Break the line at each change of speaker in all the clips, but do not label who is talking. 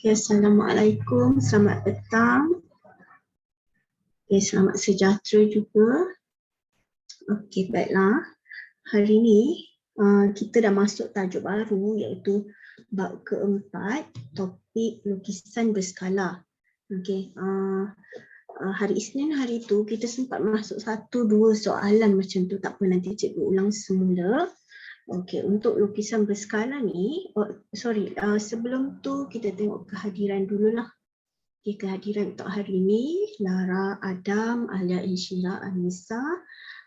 Okay, Assalamualaikum, selamat petang. Okay, selamat sejahtera juga. Okay, baiklah. Hari ini kita dah masuk tajuk baru iaitu bab keempat, topik lukisan berskala. Okay, hari Isnin hari itu kita sempat masuk 1-2 soalan macam tu, tak apa nanti cikgu ulang semula. Okey, untuk lukisan berskala ni, sebelum tu kita tengok kehadiran dululah. Okay, kehadiran untuk hari ini, Lara, Adam, Alia, Insyira, Anissa,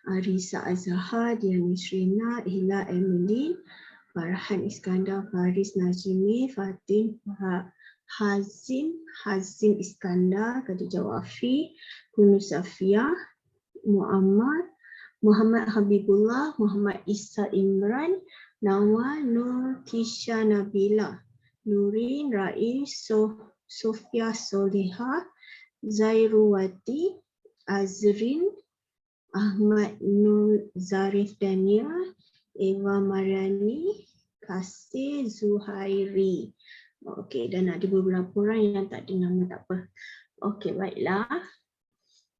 Arisa, Azhar, Dian Nisrina, Hila, Emily, Farhan Iskandar, Faris Najimi, Fatin, Hazim Iskandar, Khadijah Wafi, Kunus Safia, Muhammad Habibullah, Muhammad Isa Imran, Nawal, Nur, Kisha Nabila, Nurin, Rais, Sofia Soleha, Zairuwati, Azrin, Ahmad Nur Zarif Daniel, Eva Mariani, Kasih Zuhairi. Okey, dan ada beberapa orang yang tak ada nama, tak apa. Okey, baiklah.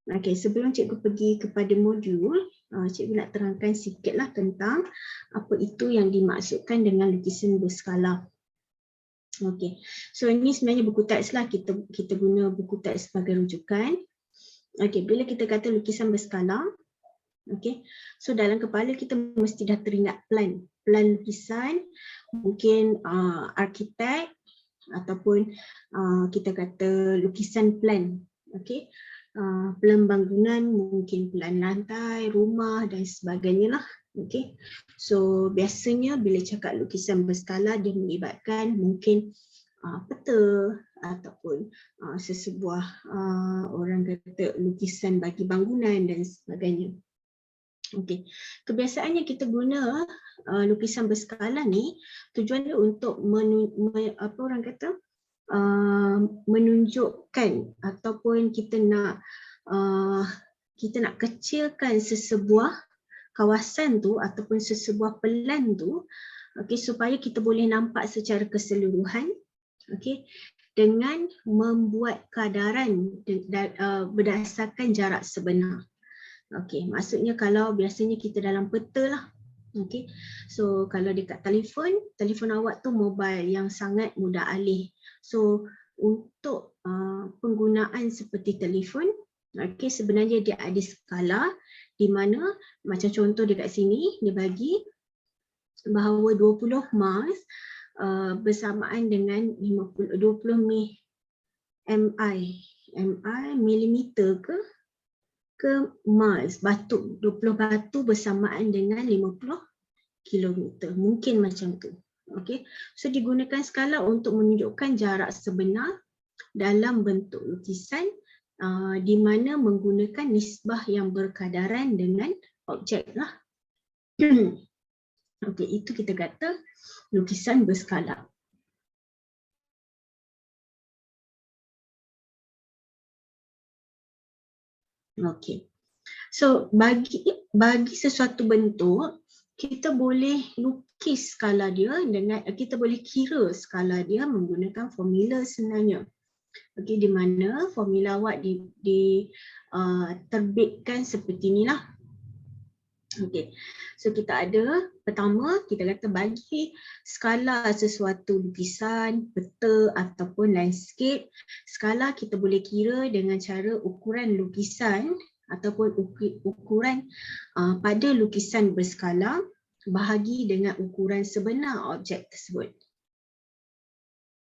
Okey, sebelum cikgu pergi kepada modul, cikgu nak terangkan sikitlah tentang apa itu yang dimaksudkan dengan lukisan berskala. Okey, so ini sebenarnya buku teks lah, kita guna buku teks sebagai rujukan. Okey, bila kita kata lukisan berskala, okey, so dalam kepala kita mesti dah teringat plan lukisan, mungkin arkitek ataupun kita kata lukisan plan. Okey, plan bangunan, mungkin plan lantai, rumah dan sebagainya lah. Okay. So biasanya bila cakap lukisan berskala dia melibatkan mungkin peta ataupun sesebuah orang kata lukisan bagi bangunan dan sebagainya. Okay. Kebiasaannya kita guna lukisan berskala ni tujuannya untuk menunjukkan ataupun kita nak kecilkan sesebuah kawasan tu ataupun sesebuah plan tu, okey, supaya kita boleh nampak secara keseluruhan, okey, dengan membuat kadaran berdasarkan jarak sebenar. Okey, maksudnya kalau biasanya kita dalam peta lah. Okey, so kalau dekat telefon awak tu mobile yang sangat mudah alih. So untuk penggunaan seperti telefon, okey, sebenarnya dia ada skala di mana macam contoh dekat sini dia bagi bahawa 20 miles bersamaan dengan 20 milimeter ke miles, batu, 20 batu bersamaan dengan 50 kilometer, mungkin macam tu. Okey, so digunakan skala untuk menunjukkan jarak sebenar dalam bentuk lukisan di mana menggunakan nisbah yang berkadaran dengan objek lah. Okey, itu kita kata lukisan berskala. Okey, so bagi sesuatu bentuk kita boleh lukis skala dia dengan kita boleh kira skala dia menggunakan formula sebenarnya. Okey, di mana formula awak terbitkan seperti inilah. Okey, so kita ada pertama kita kata bagi skala sesuatu lukisan, peta ataupun landscape, skala kita boleh kira dengan cara ukuran lukisan ataupun ukuran pada lukisan berskala bahagi dengan ukuran sebenar objek tersebut.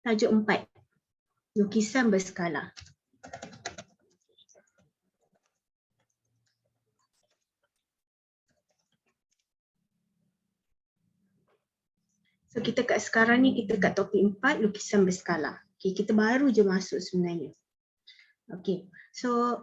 Tajuk 4. Lukisan berskala. So kita kat sekarang ni kita kat topik 4, lukisan berskala. Okay, kita baru je masuk sebenarnya. Okay, so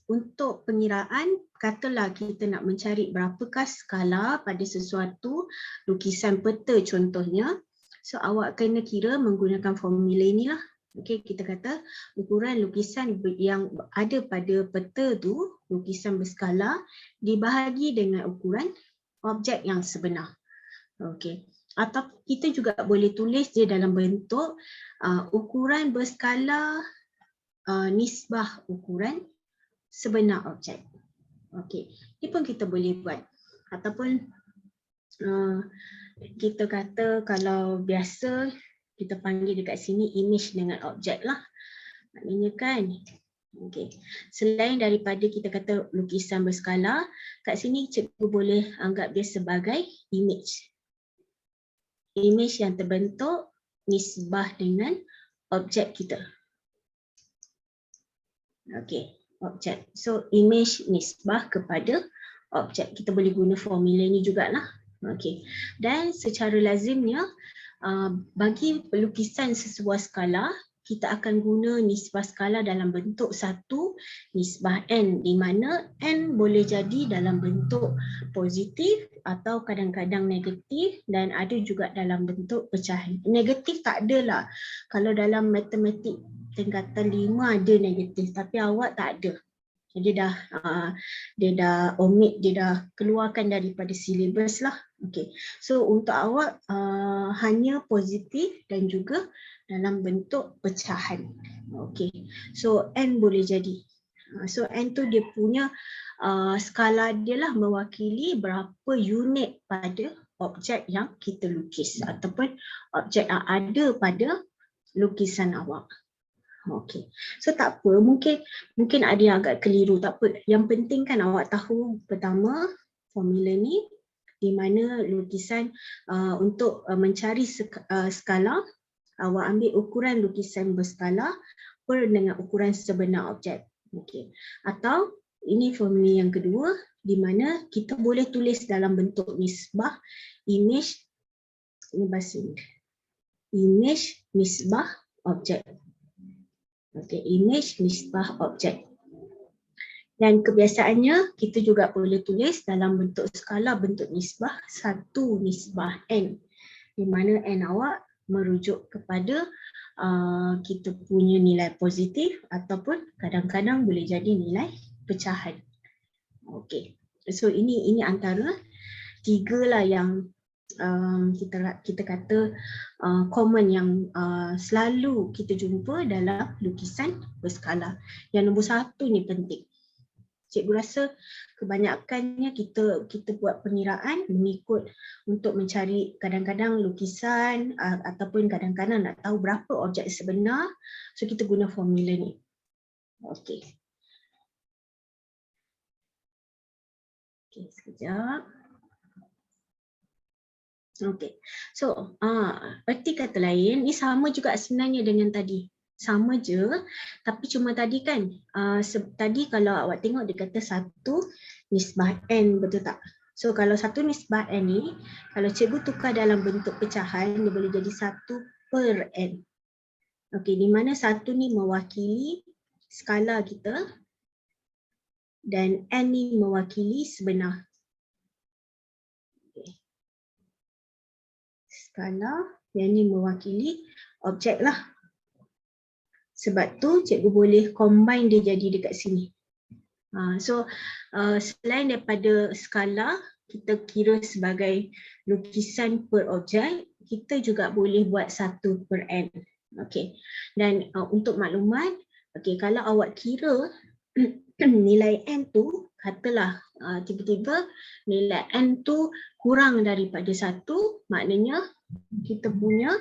untuk pengiraan, katalah kita nak mencari berapakah skala pada sesuatu lukisan peta contohnya. So awak kena kira menggunakan formula inilah. Okey, kita kata ukuran lukisan yang ada pada peta tu, lukisan berskala, dibahagi dengan ukuran objek yang sebenar. Okey, Atau kita juga boleh tulis dia dalam bentuk ukuran berskala nisbah ukuran sebenar objek. Okey, ini pun kita boleh buat. Ataupun kita kata kalau biasa kita panggil dekat sini image dengan objek lah. Maknanya kan, okey. Selain daripada kita kata lukisan berskala, kat sini cikgu boleh anggap dia sebagai image. Image yang terbentuk nisbah dengan objek kita. Okey, objek. So image nisbah kepada objek. Kita boleh guna formula ni jugalah. Okey. Dan secara lazimnya bagi lukisan sesebuah skala, kita akan guna nisbah skala dalam bentuk 1 nisbah n, di mana n boleh jadi dalam bentuk positif atau kadang-kadang negatif, dan ada juga dalam bentuk pecahan. Negatif tak adalah. Kalau dalam matematik tingkatan 5 ada negatif, tapi awak tak ada. Dia dah omit, dia dah keluarkan daripada silibus lah. Okay. So untuk awak hanya positif dan juga dalam bentuk pecahan. Okay. So n boleh jadi. So n tu dia punya skala dia lah, mewakili berapa unit pada objek yang kita lukis ataupun objek yang ada pada lukisan awak. Okey. So tak apa, mungkin ada yang agak keliru, tak apa. Yang penting kan awak tahu pertama formula ni, di mana lukisan untuk mencari skala, awak ambil ukuran lukisan berskala per dengan ukuran sebenar objek. Okey. Atau ini formula yang kedua, di mana kita boleh tulis dalam bentuk nisbah image, ini bahasa image nisbah objek. Okay, image nisbah objek. Dan kebiasaannya kita juga boleh tulis dalam bentuk skala bentuk nisbah 1 nisbah n, di mana n awak merujuk kepada kita punya nilai positif ataupun kadang-kadang boleh jadi nilai pecahan. Okey. So ini antara 3 lah yang kita kata common yang selalu kita jumpa dalam lukisan berskala. Yang nombor 1 ni penting. Cikgu rasa kebanyakannya kita buat pengiraan mengikut untuk mencari kadang-kadang lukisan ataupun kadang-kadang nak tahu berapa objek sebenar. So kita guna formula ni. Okey. Okey, sekejap. Okey, so erti kata lain ni sama juga sebenarnya dengan tadi. Sama je, tapi cuma tadi kan, tadi kalau awak tengok dia kata 1 nisbah n, betul tak? So kalau 1 nisbah n ni, kalau cikgu tukar dalam bentuk pecahan, dia boleh jadi 1 per n. Okey, di mana 1 ni mewakili skala kita dan n ni mewakili sebenar. Skala, yang ni mewakili objek lah. Sebab tu cikgu boleh combine dia jadi dekat sini. So selain daripada skala, kita kira sebagai lukisan per objek, kita juga boleh buat 1 per n. Okay. Dan untuk makluman, okay, kalau awak kira nilai n tu, katalah tiba-tiba nilai n tu kurang daripada 1, maknanya kita punya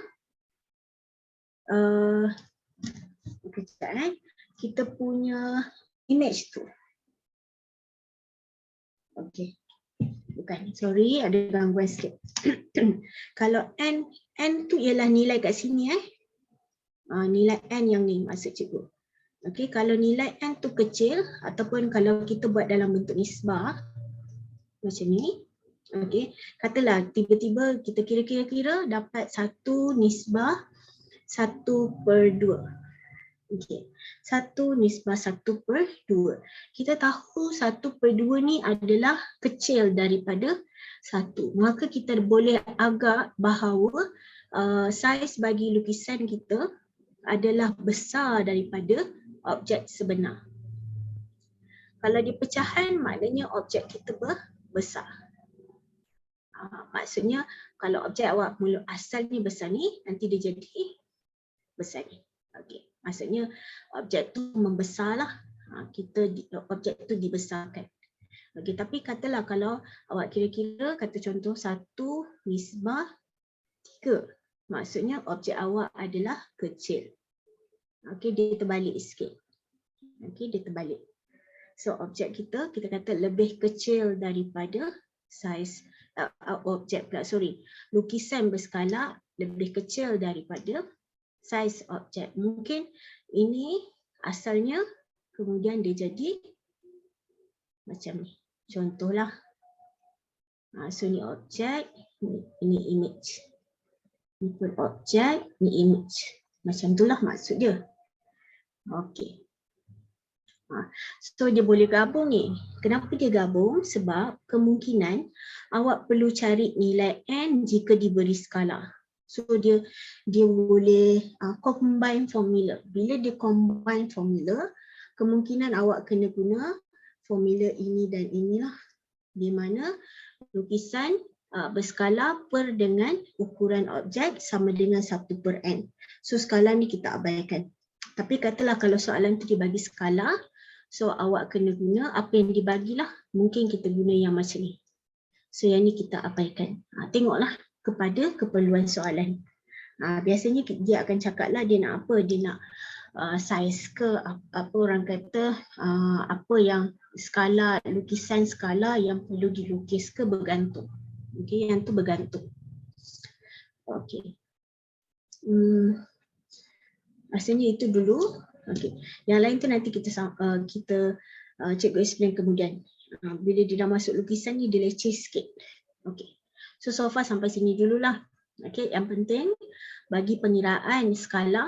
kita punya image tu. Okey. Bukan, sorry, ada gangguan sikit. Kalau n tu ialah nilai kat sini nilai n yang ni maksud cikgu. Okey, kalau nilai n tu kecil ataupun kalau kita buat dalam bentuk nisbah macam ni. Okey, katalah tiba-tiba kita kira-kira dapat 1 nisbah 1 per 2. Okey, 1 nisbah 1 per 2. Kita tahu 1 per 2 ni adalah kecil daripada 1. Maka kita boleh agak bahawa saiz bagi lukisan kita adalah besar daripada objek sebenar. Kalau di pecahan, maknanya objek kita besar. Maksudnya kalau objek awak mula asalnya besar ni, nanti dia jadi besar ni. Okey, maksudnya objek tu membesarlah. Objek tu dibesarkan. Okey, tapi katalah kalau awak kira-kira, kata contoh 1/3, maksudnya objek awak adalah kecil. Okey, dia terbalik sikit. Okey, dia terbalik. So objek kita kata lebih kecil daripada saiz objek pula, lukisan berskala lebih kecil daripada saiz objek. Mungkin ini asalnya, kemudian dia jadi macam ni. Contohlah. So ni objek, ini image. Ni pun objek, ni image. Macam itulah maksud dia. Okey. So dia boleh gabung ni. Kenapa dia gabung? Sebab kemungkinan awak perlu cari nilai n jika diberi skala. So dia boleh combine formula. Bila dia combine formula, kemungkinan awak kena guna formula ini dan inilah, di mana lukisan berskala per dengan ukuran objek sama dengan 1/n. So skala ni kita abaikan. Tapi katalah kalau soalan tu dibagi skala, so awak kena guna apa yang dibagilah. Mungkin kita guna yang macam ni. So yang ni kita abaikan. Tengoklah kepada keperluan soalan. Biasanya dia akan cakap lah dia nak apa. Dia nak saiz ke, apa orang kata, apa yang skala, lukisan skala yang perlu dilukis ke bergantung. Okay, yang tu bergantung. Okay. Rasanya itu dulu. Okay. Yang lain tu nanti kita cikgu explain kemudian. Bila dia dah masuk lukisan ni, dia leceh sikit. Okay. So far sampai sini dululah. Okay. Yang penting bagi pengiraan skala,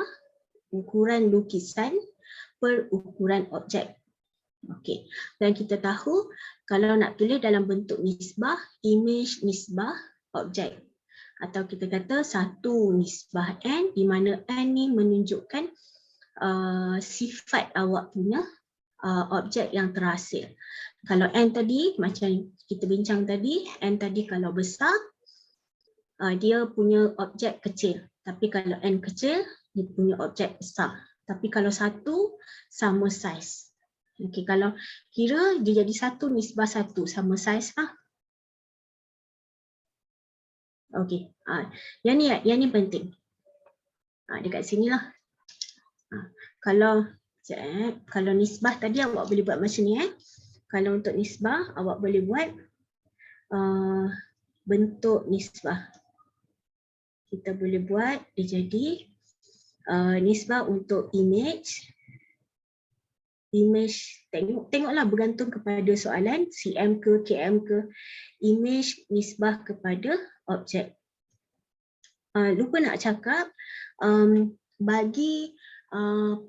ukuran lukisan per ukuran objek. Okay. Dan kita tahu kalau nak tulis dalam bentuk nisbah, image nisbah objek. Atau kita kata 1/n, di mana n ni menunjukkan sifat awak punya objek yang terhasil. Kalau n tadi macam kita bincang tadi, n tadi kalau besar dia punya objek kecil. Tapi kalau n kecil, dia punya objek besar. Tapi kalau 1 sama saiz. Okey, kalau kira dia jadi 1/1 sama saiz lah. Okey, yang ni penting. Dekat sinilah. Kalau nisbah tadi awak boleh buat macam ni. Kalau untuk nisbah awak boleh buat bentuk nisbah. Kita boleh buat dia jadi nisbah untuk image. Tengoklah bergantung kepada soalan, cm ke km ke. Image nisbah kepada objek. Lupa nak cakap, bagi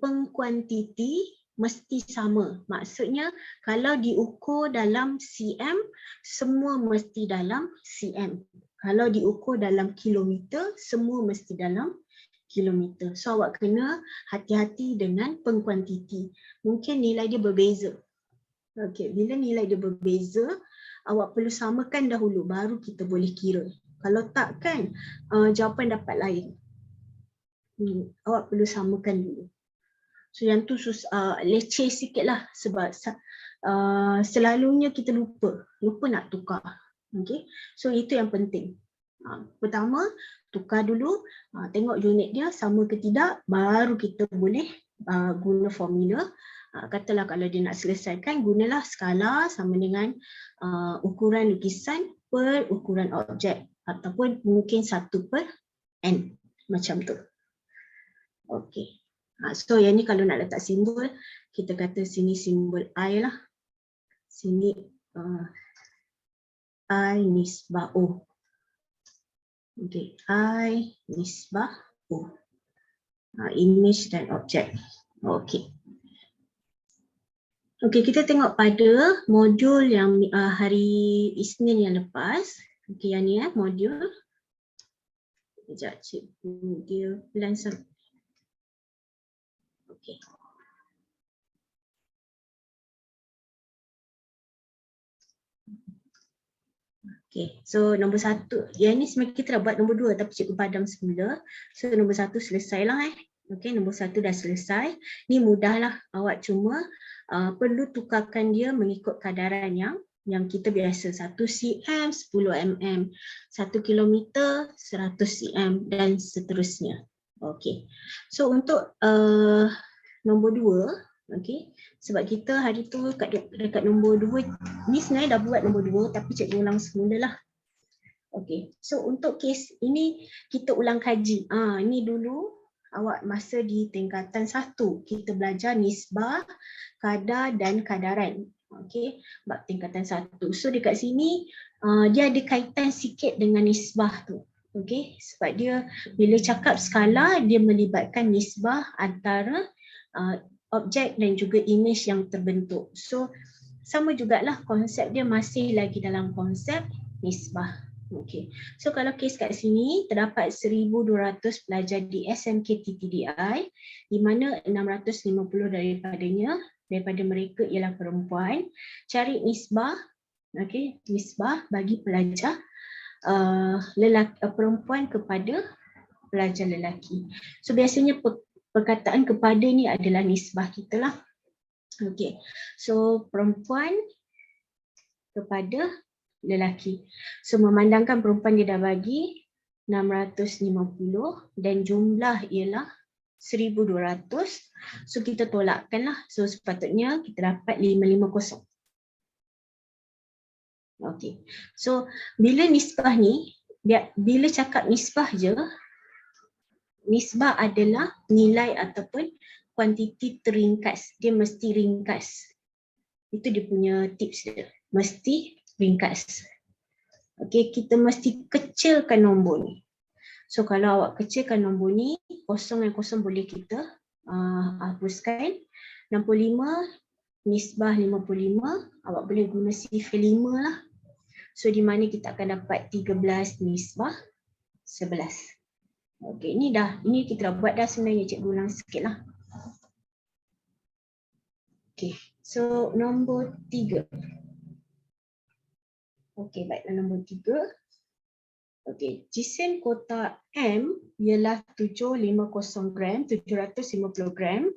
pengkuantiti mesti sama. Maksudnya kalau diukur dalam cm, semua mesti dalam cm. Kalau diukur dalam kilometer, semua mesti dalam kilometer. So awak kena hati-hati dengan pengkuantiti. Mungkin nilai dia berbeza. Okey, bila nilai dia berbeza, awak perlu samakan dahulu baru kita boleh kira. Kalau tak kan jawapan dapat lain. Awak perlu samakan dulu. So yang tu leceh sikit lah sebab selalunya kita lupa nak tukar. Okay? So itu yang penting. Pertama, tukar dulu, tengok unit dia sama ke tidak, baru kita boleh guna formula. Katalah kalau dia nak selesaikan, gunalah skala sama dengan ukuran lukisan per ukuran objek. Ataupun mungkin 1/n. Macam tu. Okey. So yang ni kalau nak letak simbol, kita kata sini simbol I lah. Sini I nisbah O. Okey, I nisbah O. Image dan objek. Okey. Okey, kita tengok pada modul yang hari Isnin yang lepas. Okey, yang ni modul. Sekejap, cikgu dia pelan sangat. Okey. Okay, so nombor 1, yang ni sebenarnya kita dah buat nombor 2 tapi cikgu padam semula. So nombor 1 selesai lah Okay, nombor 1 dah selesai. Ni mudahlah, awak cuma perlu tukarkan dia mengikut kadaran yang kita biasa. 1 cm, 10 mm, 1 kilometer, 100 cm dan seterusnya. Okay, so untuk nombor 2, okay, sebab kita hari tu dekat nombor 2 ni sebenarnya dah buat nombor 2 tapi cikgu ulang semula lah. Okay, so untuk kes ini kita ulang kaji. Ini dulu awak masa di tingkatan 1 kita belajar nisbah, kadar dan kadaran. Okay, bab tingkatan 1. So dekat sini dia ada kaitan sikit dengan nisbah tu. Okay, sebab dia bila cakap skala dia melibatkan nisbah antara objek dan juga image yang terbentuk. So sama jugalah konsep dia masih lagi dalam konsep nisbah. Okay. So kalau kes kat sini terdapat 1,200 pelajar di SMK TTDI di mana 650 daripada mereka ialah perempuan. Cari nisbah, okay, nisbah bagi pelajar perempuan kepada pelajar lelaki. So biasanya perkataan kepada ni adalah nisbah kita lah. Okay, so perempuan kepada lelaki. So memandangkan perempuan dia dah bagi 650 dan jumlah ialah 1,200. So kita tolakkan lah. So sepatutnya kita dapat 550. Okay, so bila nisbah ni, bila cakap nisbah je, nisbah adalah nilai ataupun kuantiti teringkas. Dia mesti ringkas. Itu dia punya tips dia. Mesti ringkas. Okey, kita mesti kecilkan nombor ni. So kalau awak kecilkan nombor ni, kosong yang kosong boleh kita hapuskan. 65 nisbah 55, awak boleh guna sifar 5 lah. So di mana kita akan dapat 13 nisbah 11. Okey, ini kita dah buat dah sebenarnya, cikgu ulang sikit lah. Okey, so nombor 3. Okey, baiklah nombor 3. Okey, jisim kotak M ialah 750 gram, 750 gram.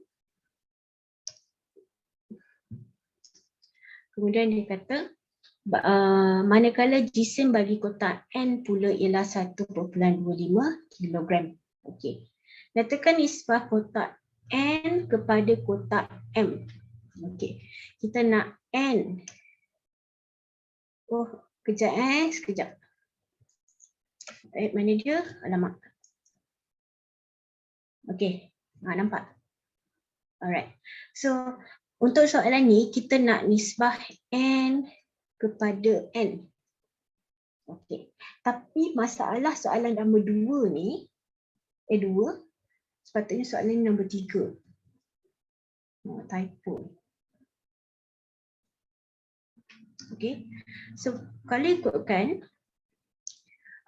Kemudian dia kata, manakala jisim bagi kotak N pula ialah 1.25 kilogram. Okey. Nyatakan nisbah kotak N kepada kotak M. Okey. Kita nak N. Oh, sekejap. Mana dia? Alamak. Okey. Nampak. Alright. So, untuk soalan ni kita nak nisbah N kepada N. Okey. Tapi masalah soalan nombor 2 ni, 2, sepatutnya soalan ni nombor 3. Typo. Okey. So, kalau ikutkan,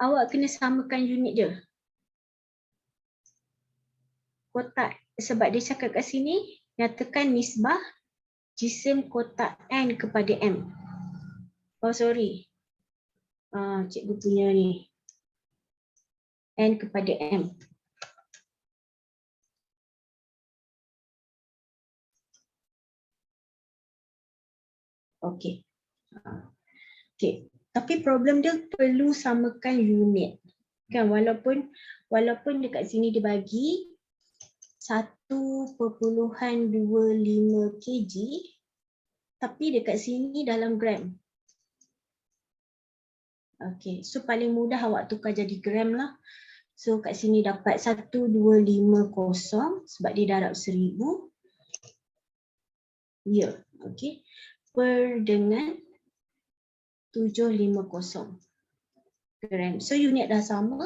awak kena samakan unit dia. Kotak, sebab dia cakap kat sini, nyatakan nisbah jisim kotak N kepada M. Oh, sorry. Cikgu punya ni. N kepada M. Okey. Okey. Tapi problem dia perlu samakan unit. Kan, walaupun dekat sini dia bagi 1.25 kg, tapi dekat sini dalam gram. Okey, so paling mudah awak tukar jadi gram lah. So kat sini dapat 1250 sebab dia darab 1000. Ya, okey. Per dengan 750 gram. So unit dah sama,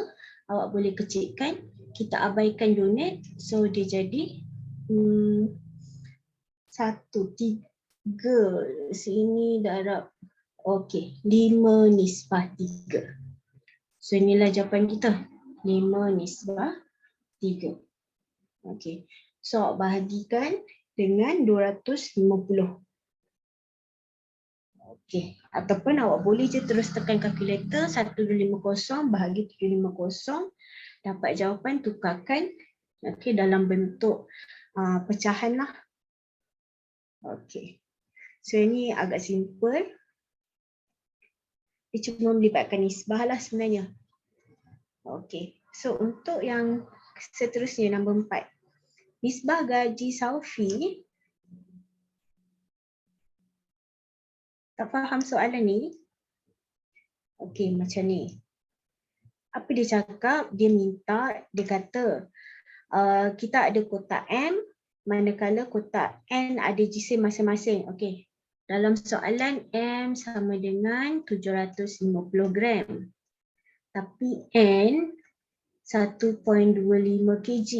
awak boleh kecilkan. Kita abaikan unit, so dia jadi 1, 3. Sini darab, okey, 5 nisbah 3. So inilah jawapan kita, 5 nisbah 3. Okey, so awak bahagikan dengan 250. Okey, ataupun awak boleh je terus tekan kalkulator 1250 bahagi 750, dapat jawapan, tukarkan dalam bentuk pecahan lah. Okey. So ini agak simple. Dia cuma melibatkan nisbah lah sebenarnya. Okey. So untuk yang seterusnya nombor 4. Nisbah gaji Saufi. Tak faham soalan ni? Okey, macam ni. Apa dia cakap? Dia minta, dia kata kita ada kotak M, manakala kotak N ada jisim masing-masing. Okey. Dalam soalan M sama dengan 750 gram. Tapi N 1.25 kg.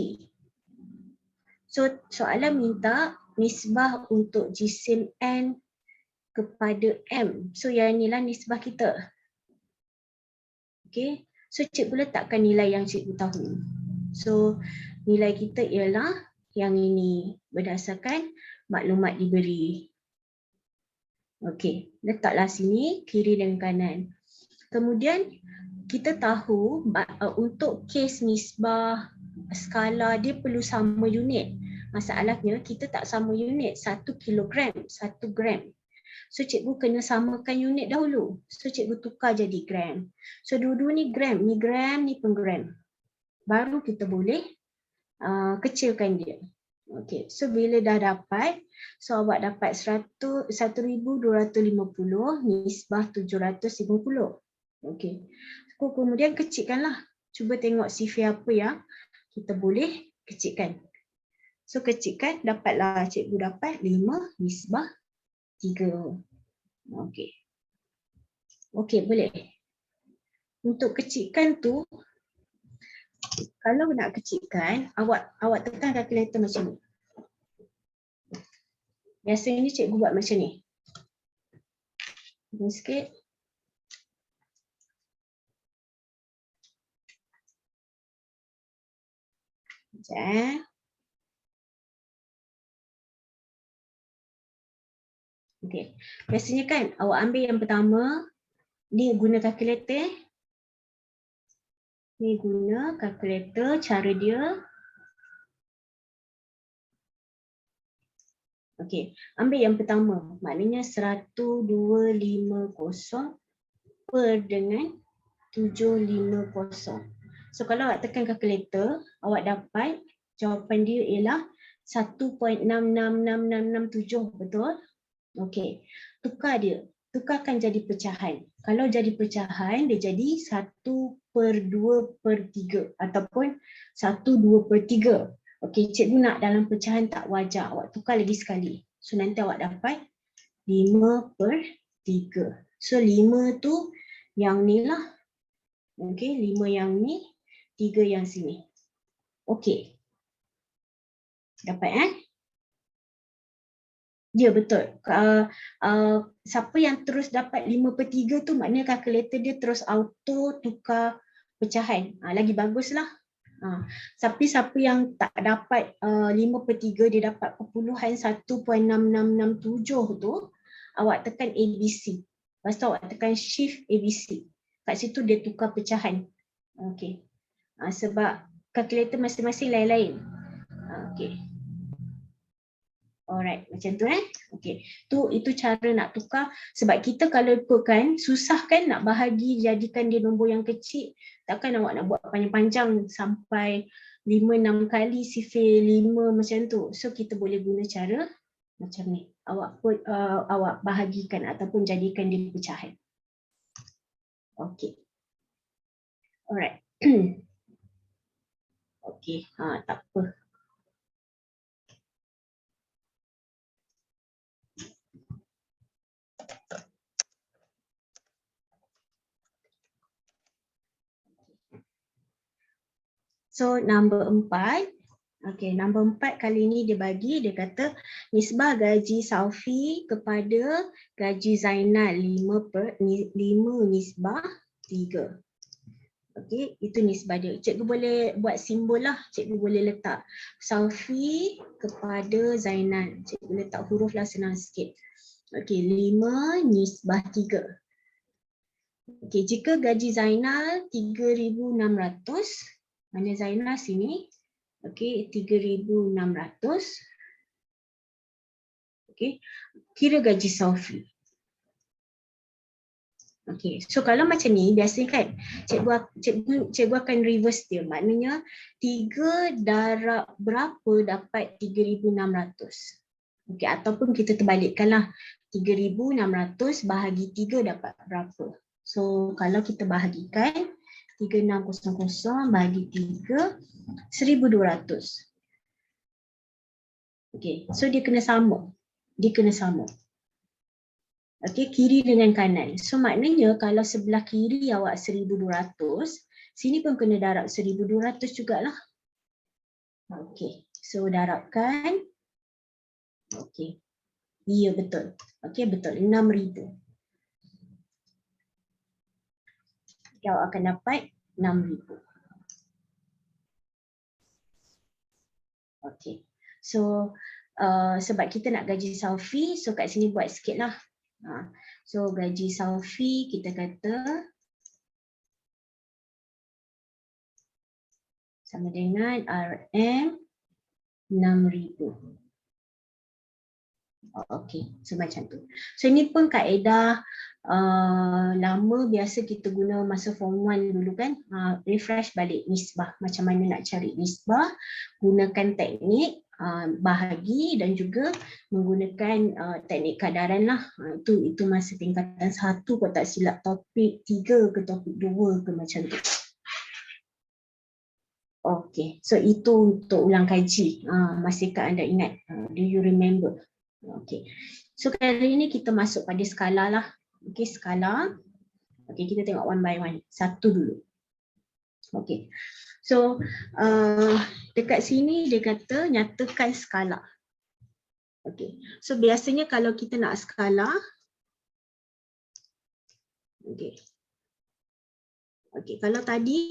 So soalan minta nisbah untuk jisim N kepada M. So yang inilah nisbah kita. Okay. So cikgu letakkan nilai yang cikgu tahu. So nilai kita ialah yang ini berdasarkan maklumat diberi. Okay. Letaklah sini kiri dan kanan. Kemudian kita tahu untuk kes nisbah skala dia perlu sama unit. Masalahnya kita tak sama unit, 1 kilogram, 1 gram. So cikgu kena samakan unit dahulu. So cikgu tukar jadi gram. So dua-dua ni gram, ni pun gram. Baru kita boleh kecilkan dia. Okay, so bila dah dapat, so awak dapat 1250 nisbah 750. Okay, so, kemudian kecilkanlah. Cuba tengok CV apa yang kita boleh kecilkan. So kecilkan, dapatlah cikgu dapat 5 nisbah 3. Okey. Okey, boleh. Untuk kecilkan tu, kalau nak kecilkan, awak tekan kalkulator macam ni. Biasanya cikgu buat macam ni. Tunggu sikit. Sekejap. Okey. Biasanya kan awak ambil yang pertama, ni guna kalkulator. Ni guna kalkulator, cara dia. Okey, ambil yang pertama. Maknanya 1250 per dengan 750. So kalau awak tekan kalkulator, awak dapat jawapan dia ialah 1.666667, betul? Okey, tukar dia. Tukarkan jadi pecahan. Kalau jadi pecahan, dia jadi 1/2/3 ataupun 1/2/3. Okey, cikgu nak dalam pecahan tak wajar. Awak tukar lagi sekali. So nanti awak dapat 5/3. So 5 tu yang ni lah. Okey, 5 yang ni, 3 yang sini. Okey. Dapat Ya, betul. Siapa yang terus dapat 5/3 tu maknanya kalkulator dia terus auto tukar pecahan. Lagi baguslah. Tapi siapa yang tak dapat 5/3, dia dapat perpuluhan 1.6667 tu, awak tekan ABC. Lepas tu awak tekan shift ABC. Kat situ dia tukar pecahan. Okey. Sebab kalkulator masing-masing lain-lain. Okey. Alright, macam tu Okey. Itu cara nak tukar, sebab kita kalau ikutkan susah kan nak bahagi jadikan dia nombor yang kecil. Takkan awak nak buat panjang-panjang sampai 5-6 kali sifir 5 macam tu. So kita boleh guna cara macam ni. Awak bahagikan ataupun jadikan dia pecahan. Okey. Alright. Okey, tak apa. So nombor 4, okey, nombor 4 kali ni dia bagi, dia kata nisbah gaji Saufi kepada gaji Zainal 5 nisbah 3. Okey, itu nisbah dia. Cikgu boleh buat simbol lah, cikgu boleh letak Saufi kepada Zainal. Cikgu letak huruf lah senang sikit. Okey, 5 nisbah 3. Okey, jika gaji Zainal 3,600, mana Zainal sini? Okey, 3,600. Okey, kira gaji Saufi. Okey, so kalau macam ni biasanya kan cikgu akan reverse dia. Maknanya 3 darab berapa dapat 3,600. Okey, ataupun kita terbalikkanlah. 3,600 bahagi 3 dapat berapa. So kalau kita bahagikan 3,600 bahagi 3, 1,200. Okey, so dia kena sama. Dia kena sama. Okey, kiri dengan kanan. So maknanya kalau sebelah kiri awak 1,200, sini pun kena darab 1,200 jugalah. Okey, so darabkan. Okey. Ya, betul. Okey, betul. 6,000. Okay, awak akan dapat 6,000. Okey. So sebab kita nak gaji Saufi, so kat sini buat sikit lah. So gaji Saufi kita kata sama dengan RM 6,000. Okey, so macam tu. So ini pun kaedah lama biasa kita guna masa form 1 dulu kan. Refresh balik nisbah. Macam mana nak cari nisbah. Gunakan teknik bahagi dan juga menggunakan teknik kadaran lah. Itu masa tingkatan 1 kalau tak silap, topik 3 ke topik 2 ke macam tu. Okey, so itu untuk ulang kaji. Masihkah anda ingat? Do you remember? Okey. So kali ini kita masuk pada skala lah. Okey, skala. Okey, kita tengok one by one. Satu dulu. Okey. So dekat sini dia kata nyatakan skala. Okey. So biasanya kalau kita nak skala, okey. Okey, kalau tadi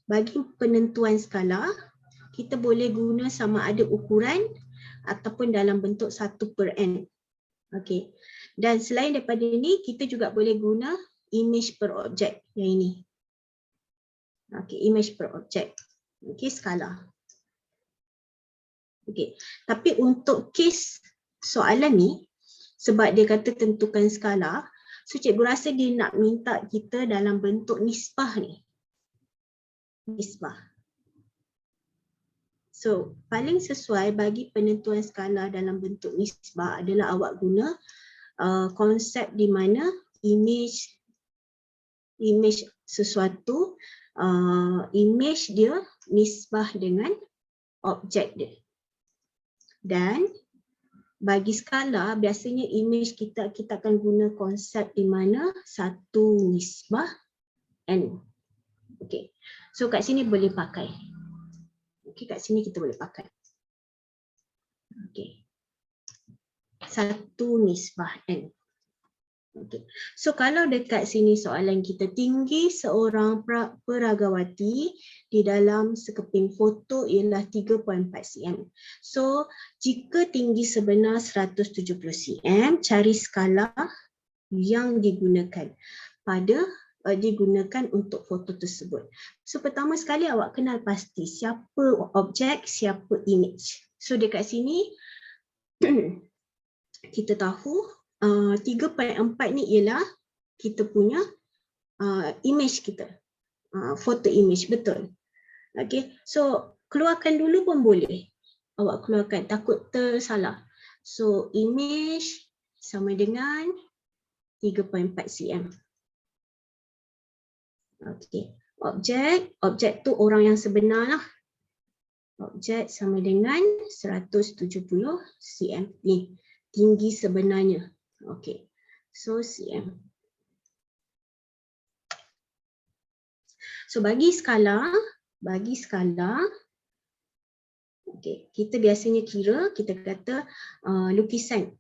bagi penentuan skala, kita boleh guna sama ada ukuran ataupun dalam bentuk 1/n. Okey. Dan selain daripada ini, kita juga boleh guna image per objek yang ini. Okey, image per objek. Okey, skala. Okey. Tapi untuk kes soalan ni, sebab dia kata tentukan skala, so cikgu rasa dia nak minta kita dalam bentuk nisbah ni. Nisbah. So, paling sesuai bagi penentuan skala dalam bentuk nisbah adalah awak guna konsep di mana image sesuatu, image dia nisbah dengan objek dia. Dan bagi skala, biasanya image kita akan guna konsep di mana satu nisbah n. Okey. So kat sini boleh pakai. Okey, kat sini kita boleh pakai. Okey. Satu nisbah n. Okay. So kalau dekat sini soalan kita, tinggi seorang peragawati di dalam sekeping foto ialah 3.4 cm. So jika tinggi sebenar 170 cm, cari skala yang digunakan digunakan untuk foto tersebut. So pertama sekali awak kenal pasti siapa objek, siapa image. So dekat sini kita tahu 3.4 ni ialah kita punya image kita, foto image, betul. Okay, so keluarkan dulu pun boleh. Awak keluarkan, takut tersalah. So image sama dengan 3.4 cm. Okay, objek tu orang yang sebenar lah. Objek sama dengan 170 cm. Ni tinggi sebenarnya. Okay, so cm. So bagi skala, okay, kita biasanya kira, kita kata lukisan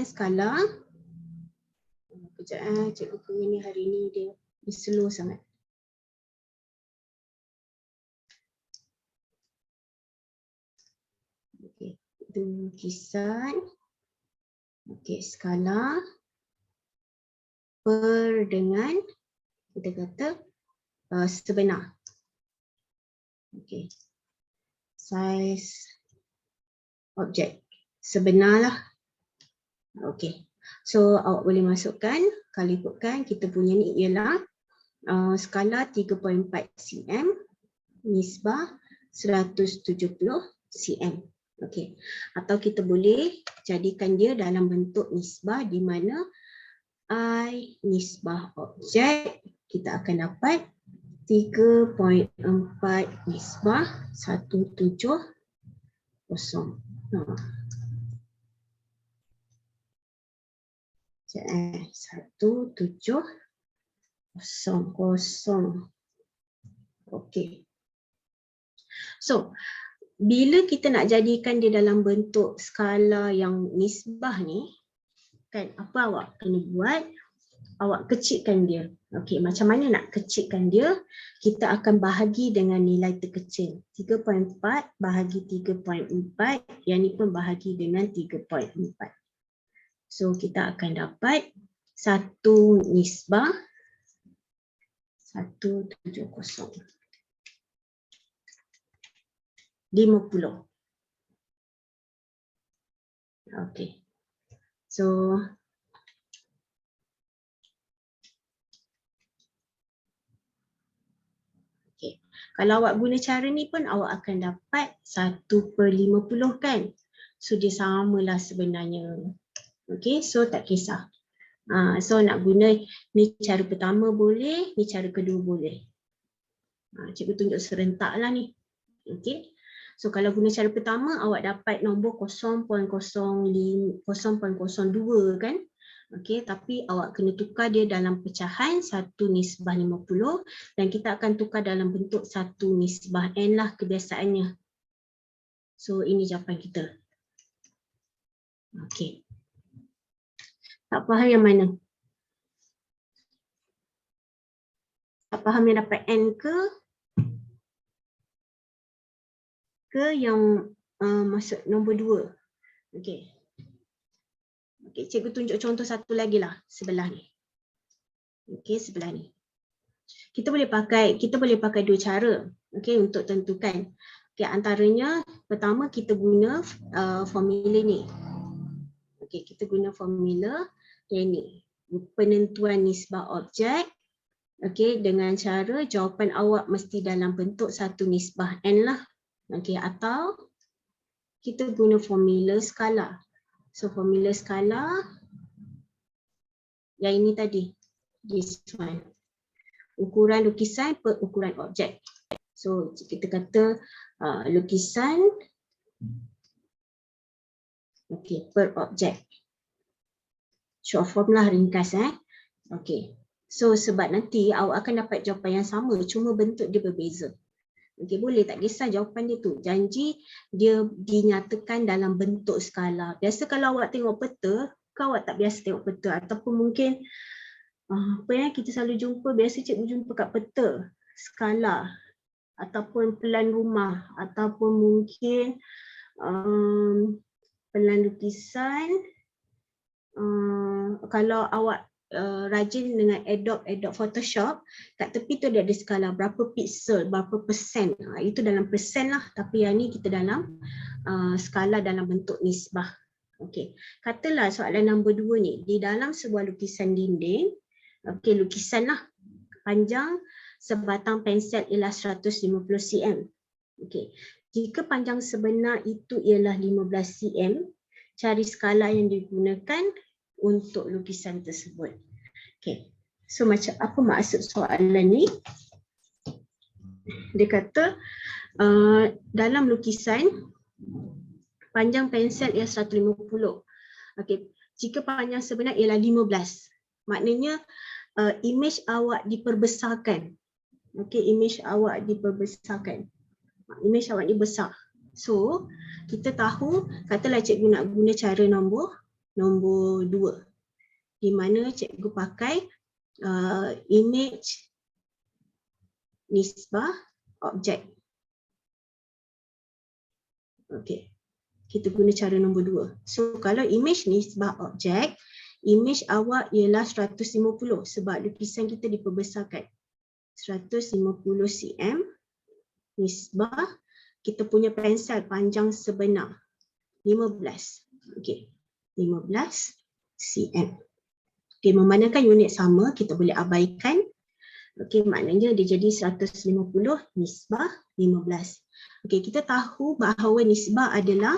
skala. Kejap, cikgu punya ni hari ni dia slow sangat. Okay, lukisan Okey, skala per dengan kita kata sebenar. Okey. Size objek sebenarlah. Okey. So awak boleh masukkan, kalau ikutkan kita punya ni ialah skala 3.4 cm, nisbah 170 cm. Okey. Atau kita boleh jadikan dia dalam bentuk nisbah di mana I nisbah objek kita akan dapat 3.4 nisbah 170. 170. Okey. So, bila kita nak jadikan dia dalam bentuk skala yang nisbah ni, kan apa awak kena buat? Awak kecilkan dia. Okey, macam mana nak kecilkan dia? Kita akan bahagi dengan nilai terkecil. 3.4 bahagi 3.4, yang ni pun bahagi dengan 3.4. So, kita akan dapat 1 nisbah 170. 50. Okey. So, okey. Kalau awak guna cara ni pun awak akan dapat 1/50 kan. So, dia samalah sebenarnya. Okey, so tak kisah. So nak guna ni cara pertama boleh, ni cara kedua boleh. Cikgu tunjuk serentak lah ni. Okey. So kalau guna cara pertama awak dapat nombor 0.02 kan. Okey, tapi awak kena tukar dia dalam pecahan 1 nisbah 50 dan kita akan tukar dalam bentuk 1 nisbah n lah kebiasaannya. So ini jawapan kita. Okey. Tak faham yang mana? Tak faham yang dapat n ke yang masuk nombor 2. Okey. Okey, cikgu tunjuk contoh satu lagi lah sebelah ni. Okey, sebelah ni. Kita boleh pakai dua cara, okey, untuk tentukan. Okey, antaranya pertama kita guna formula ni. Okey, kita guna formula ni. Penentuan nisbah objek. Okey, dengan cara jawapan awak mesti dalam bentuk 1 nisbah n lah. Okey, atau kita guna formula skala. So formula skala yang ini tadi, this one. Ukuran lukisan per ukuran objek. So kita kata lukisan per objek. Short form lah, ringkas Okey. So sebab nanti awak akan dapat jawapan yang sama, cuma bentuk dia berbeza. Okey, boleh tak kisah jawapan dia tu. Janji dia dinyatakan dalam bentuk skala. Biasa kalau awak tengok peta, awak tak biasa tengok peta ataupun mungkin kita selalu jumpa, biasa cikgu jumpa kat peta skala ataupun pelan rumah ataupun mungkin pelan lukisan. Kalau awak rajin dengan Adobe Photoshop, kat tepi tu dia ada skala berapa pixel, berapa persen. Itu dalam persen lah, tapi yang ni kita dalam skala dalam bentuk nisbah. Okey, katalah soalan nombor 2 ni, di dalam sebuah lukisan dinding, okey, lukisan lah, panjang sebatang pensel ialah 150 cm. Okey, jika panjang sebenar itu ialah 15 cm, cari skala yang digunakan untuk lukisan tersebut. Okey. So macam apa maksud soalan ni? Dia kata dalam lukisan panjang pensel ialah 150. Okey. Jika panjang sebenar ialah 15. Maknanya image awak diperbesarkan. Okey, image awak diperbesarkan. Image awak ni besar. So, kita tahu, katalah cikgu nak guna cara nombor 2. Di mana cikgu pakai image nisbah objek. Okey. kita guna cara nombor 2. So kalau image nisbah objek, image awak ialah 150 sebab lukisan kita diperbesarkan. 150 cm nisbah kita punya pensel panjang sebenar 15. Okey, 15 cm. Okey, memandangkan unit sama, kita boleh abaikan. Okey, maknanya dia jadi 150 nisbah 15. Okey, kita tahu bahawa nisbah adalah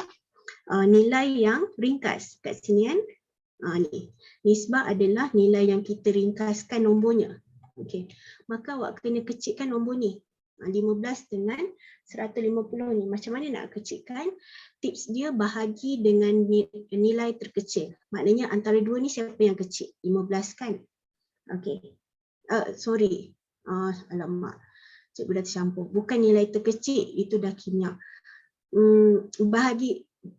nilai yang ringkas. Kat sini kan, ni. Nisbah adalah nilai yang kita ringkaskan nombornya. Okey, maka awak kena kecilkan nombor ni. 15 dengan 150 ni. Macam mana nak kecilkan? Tips dia bahagi dengan nilai terkecil. Maknanya antara dua ni siapa yang kecil? 15 kan? Okey. Sorry. Alamak. Cikgu dah tercampur. Bukan nilai terkecil, itu dah kimia.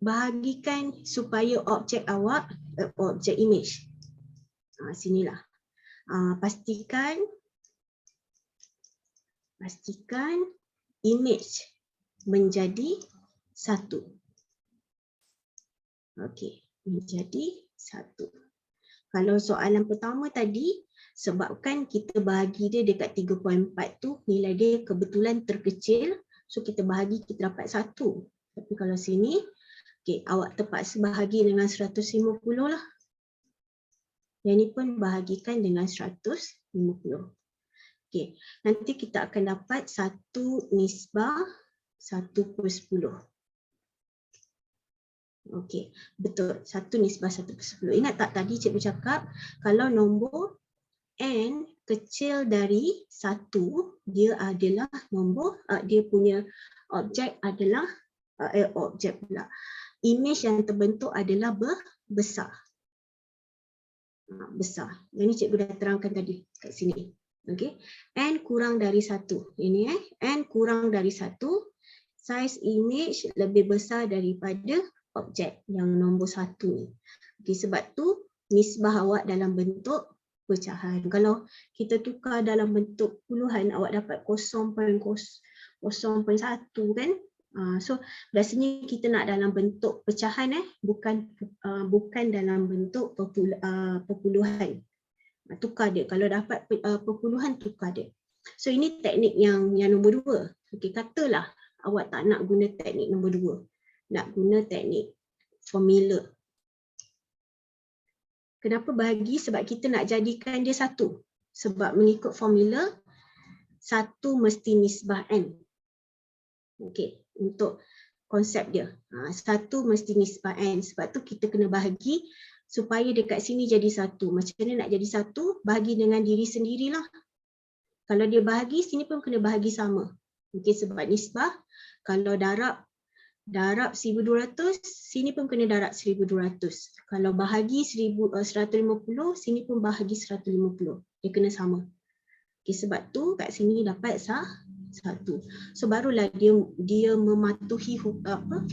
Bahagikan supaya objek awak, objek image. Sinilah. Pastikan image menjadi 1. Okey, menjadi 1. Kalau soalan pertama tadi, sebabkan kita bahagi dia dekat 3.4 tu, nilai dia kebetulan terkecil, so kita bahagi, kita dapat 1. Tapi kalau sini, okey, awak terpaksa bahagi dengan 150 lah. Yang ni pun bahagikan dengan 150. Okey, nanti kita akan dapat 1 nisbah 1/10. Okey, betul. 1 nisbah 1/10. Ingat tak tadi cikgu cakap, kalau nombor n kecil dari 1, dia adalah nombor, dia punya objek adalah, objek pula. Image yang terbentuk adalah besar. Besar. Yang ni cikgu dah terangkan tadi kat sini. Okey, n kurang dari 1. Ini n kurang dari 1, saiz image lebih besar daripada objek yang nombor 1 ni. Okey, sebab tu nisbah awak dalam bentuk pecahan. Kalau kita tukar dalam bentuk puluhan, awak dapat 0.01 kan? So biasanya kita nak dalam bentuk pecahan, bukan dalam bentuk perpuluhan. Tukar dia. Kalau dapat perpuluhan, tukar dia. So ini teknik yang nombor 2. Okey, katalah awak tak nak guna teknik nombor 2. Nak guna teknik formula. Kenapa bahagi? Sebab kita nak jadikan dia 1. Sebab mengikut formula, 1 mesti nisbah n. Okey, untuk konsep dia. 1 mesti nisbah n. Sebab tu kita kena bahagi supaya dekat sini jadi 1. Macam mana nak jadi 1? Bahagi dengan diri sendirilah. Kalau dia bahagi, sini pun kena bahagi sama. Okey, sebab nisbah, kalau darab 1200, sini pun kena darab 1200. Kalau bahagi 150, sini pun bahagi 150. Dia kena sama. Okey, sebab tu kat sini dapat 1. So barulah dia mematuhi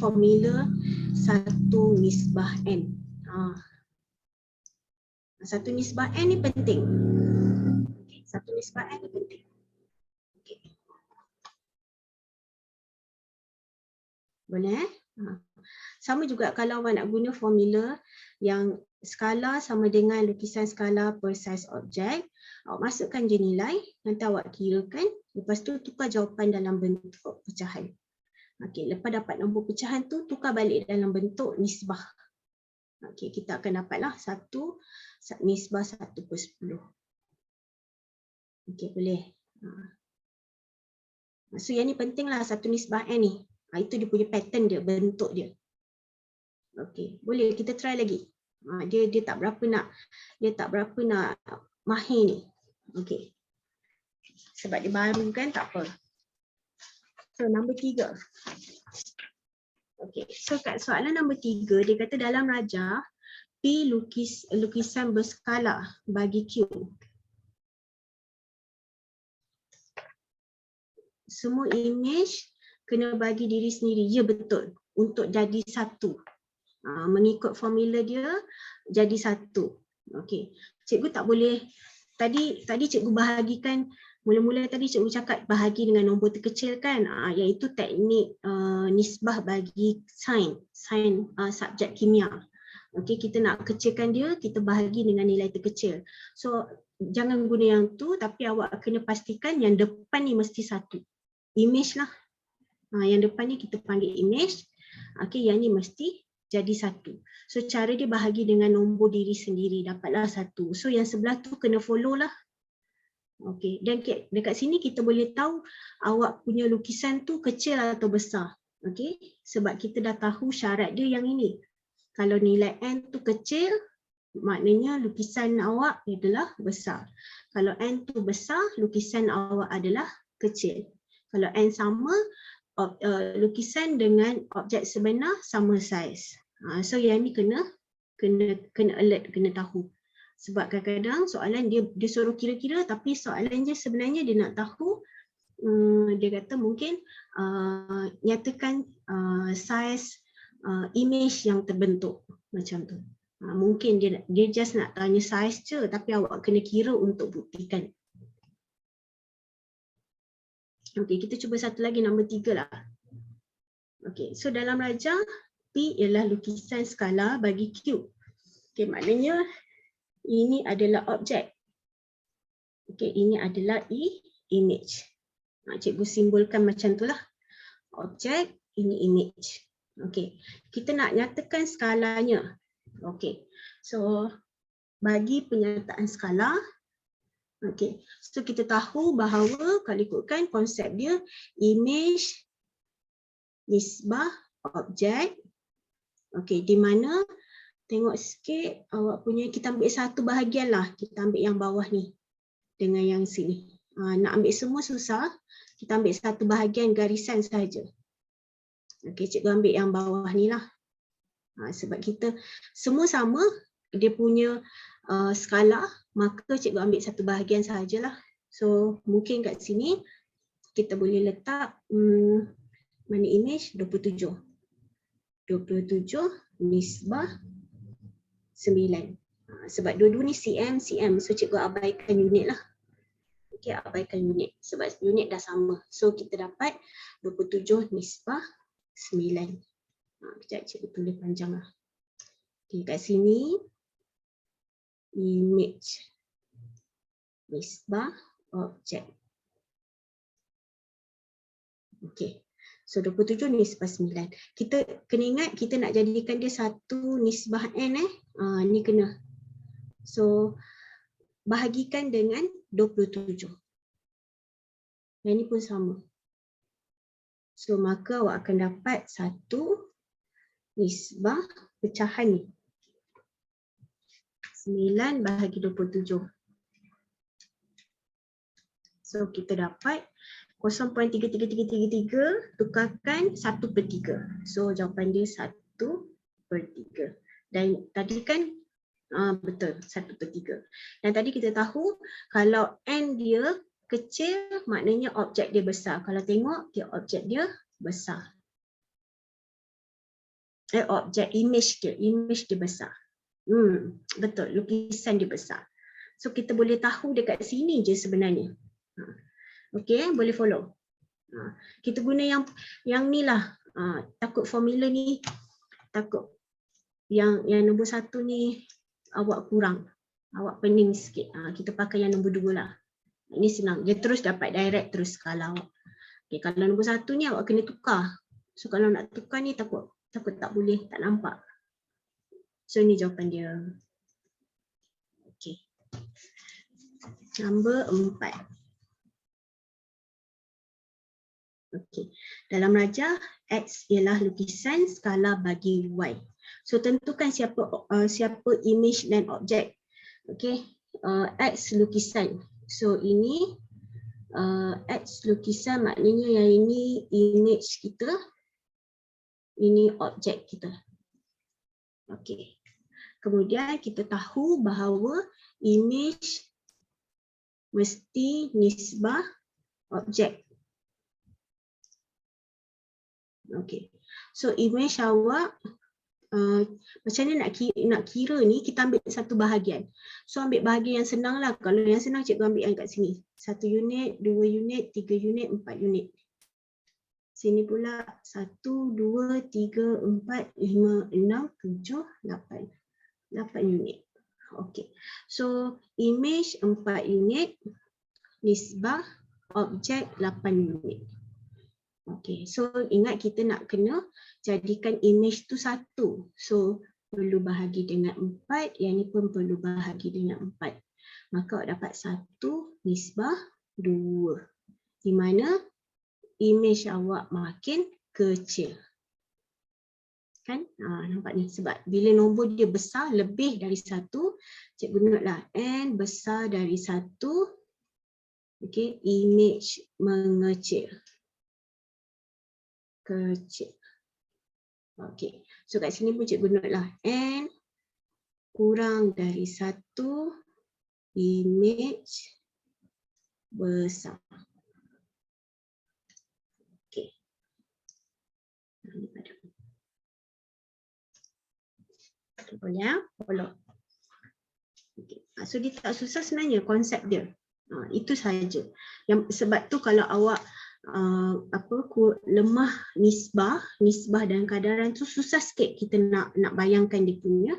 formula 1 nisbah n. 1 nisbah n ni penting. Okay, 1 nisbah n ni penting. Okay. Boleh? Sama juga kalau awak nak guna formula yang skala sama dengan lukisan skala per saiz objek, awak masukkan je nilai, nanti awak kirakan, lepas tu tukar jawapan dalam bentuk pecahan. Okey, lepas dapat nombor pecahan tu, tukar balik dalam bentuk nisbah. Okey, kita akan dapatlah 1 nisbah 1/10. Okey, boleh. So yang ni pentinglah 1 nisbah n ni. Itu dia punya pattern dia, bentuk dia. Okey, boleh kita try lagi. Dia tak berapa nak mahir ni. Okey. Sebab dia baru kan, tak apa. So nombor 3. Okey, so kat soalan nombor 3 dia kata dalam rajah P lukisan berskala bagi Q. Semua image kena bagi diri sendiri. Ya, betul. Untuk jadi 1. Mengikut formula dia jadi 1. Okey. Cikgu tak boleh, tadi cikgu bahagikan Mula-mula tadi cikgu cakap bahagi dengan nombor terkecil kan, iaitu teknik nisbah bagi sain subjek kimia. Okey, kita nak kecilkan dia, kita bahagi dengan nilai terkecil. So jangan guna yang tu, tapi awak kena pastikan yang depan ni mesti satu. Image lah. Yang depan ni kita panggil image. Okey, yang ni mesti jadi satu. So cara dia bahagi dengan nombor diri sendiri, dapatlah satu. So yang sebelah tu kena follow lah. Okey, dan dekat sini kita boleh tahu awak punya lukisan tu kecil atau besar. Okey, sebab kita dah tahu syarat dia yang ini. Kalau nilai N tu kecil, maknanya lukisan awak adalah besar. Kalau N tu besar, lukisan awak adalah kecil. Kalau N sama, lukisan dengan objek sebenar sama saiz. So yang ni kena alert, kena tahu. Sebab kadang-kadang soalan dia suruh kira-kira, tapi soalan je sebenarnya dia nak tahu, dia kata mungkin nyatakan saiz image yang terbentuk macam tu. Mungkin dia just nak tanya saiz je, tapi awak kena kira untuk buktikan. Okey, kita cuba satu lagi, nombor 3 lah. Okey, so dalam rajah P ialah lukisan skala bagi Q. Okey, maknanya ini adalah objek. Okey, ini adalah image. Cikgu simbolkan macam itulah. Objek, ini image. Okey, kita nak nyatakan skalanya. Okey, so bagi penyataan skala, okey, so kita tahu bahawa kalau ikutkan konsep dia, image, nisbah, objek. Okey, di mana tengok sikit awak punya, kita ambil satu bahagian lah, kita ambil yang bawah ni dengan yang sini. Nak ambil semua susah, kita ambil satu bahagian garisan saja. Okey, cikgu ambil yang bawah ni lah. Sebab kita semua sama, dia punya skala, maka cikgu ambil satu bahagian sahajalah. So mungkin kat sini kita boleh letak mana image 27. 27 nisbah 9. Sebab dua-dua ni cm, so cikgu abaikan unit lah. Okey, abaikan unit sebab unit dah sama. So kita dapat 27 nisbah 9. Sekejap cikgu tulis panjang lah. Okey, kat sini image nisbah objek. Okey. So 27 nisbah 9. Kita kena ingat kita nak jadikan dia satu nisbah N ni kena. So bahagikan dengan 27. Yang ni pun sama. So maka awak akan dapat satu nisbah pecahan ni. 9 bahagi 27. So kita dapat 0.33333 tukarkan 1/3. So jawapan dia 1/3. Dan tadi kan betul 1/3. Dan tadi kita tahu kalau N dia kecil maknanya objek dia besar. Kalau tengok dia objek dia besar. Objek image dia besar. Betul, lukisan dia besar. So kita boleh tahu dekat sini je sebenarnya. Okey, boleh follow. Kita guna yang ni lah. Takut formula ni, takut yang nombor 1 ni awak kurang. Awak pening sikit. Kita pakai yang nombor 2 lah. Ini senang. Dia terus dapat direct terus skala awak. Okay, kalau nombor 1 ni awak kena tukar. So kalau nak tukar ni takut tak boleh, tak nampak. So ni jawapan dia. Okey. Nombor 4. Okey. Dalam rajah X ialah lukisan skala bagi Y. So tentukan siapa image dan objek. Okey. X lukisan. So ini X lukisan maknanya yang ini image kita. Ini objek kita. Okey. Kemudian kita tahu bahawa image mesti nisbah objek. Okey. So image awak macam ni nak kira ni, kita ambil satu bahagian. So ambil bahagian yang senang lah. Kalau yang senang cikgu ambil yang kat sini. 1 unit, 2 unit, 3 unit, 4 unit. Sini pula 1, 2, 3, 4, 5, 6, 7, 8. 8 unit. Okay. So image 4 unit, nisbah objek 8 unit. Okay, so ingat kita nak kena jadikan image tu satu. So perlu bahagi dengan 4, yang ni pun perlu bahagi dengan 4. Maka dapat 1 nisbah 2. Di mana image awak makin kecil. Kan? Nampak ni, sebab bila nombor dia besar lebih dari 1, cikgu notelah n besar dari 1. Okay, image mengecil. Kecil. Okay, so kat sini pun cikgu note lah, n kurang dari 1, image besar. Okay. Boleh follow. Okay. So dia tak susah sebenarnya konsep dia. Itu sahaja. Sebab tu kalau awak lemah nisbah dan kadaran tu susah sikit kita nak bayangkan dia punya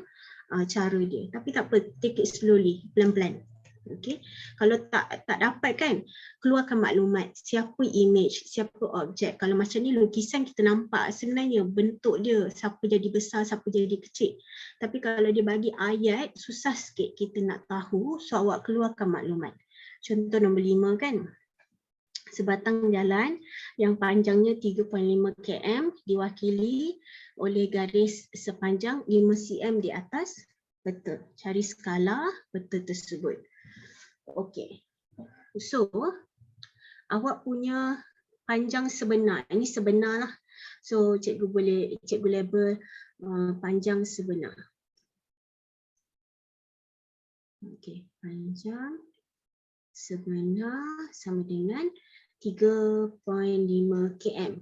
cara dia. Tapi tak apa, take it slowly, pelan-pelan. Okay. Kalau tak dapat kan, keluarkan maklumat siapa image, siapa objek. Kalau macam ni lukisan kita nampak sebenarnya bentuk dia, siapa jadi besar, siapa jadi kecil. Tapi kalau dia bagi ayat, susah sikit kita nak tahu, so awak keluarkan maklumat. Contoh nombor 5 kan. Sebatang jalan yang panjangnya 3.5 km diwakili oleh garis sepanjang 5 cm di atas peta. Cari skala peta tersebut. Okey. So, awak punya panjang sebenar. Ini sebenar lah. So, cikgu label panjang sebenar. Okey, panjang sebenar sama dengan 3.5 km.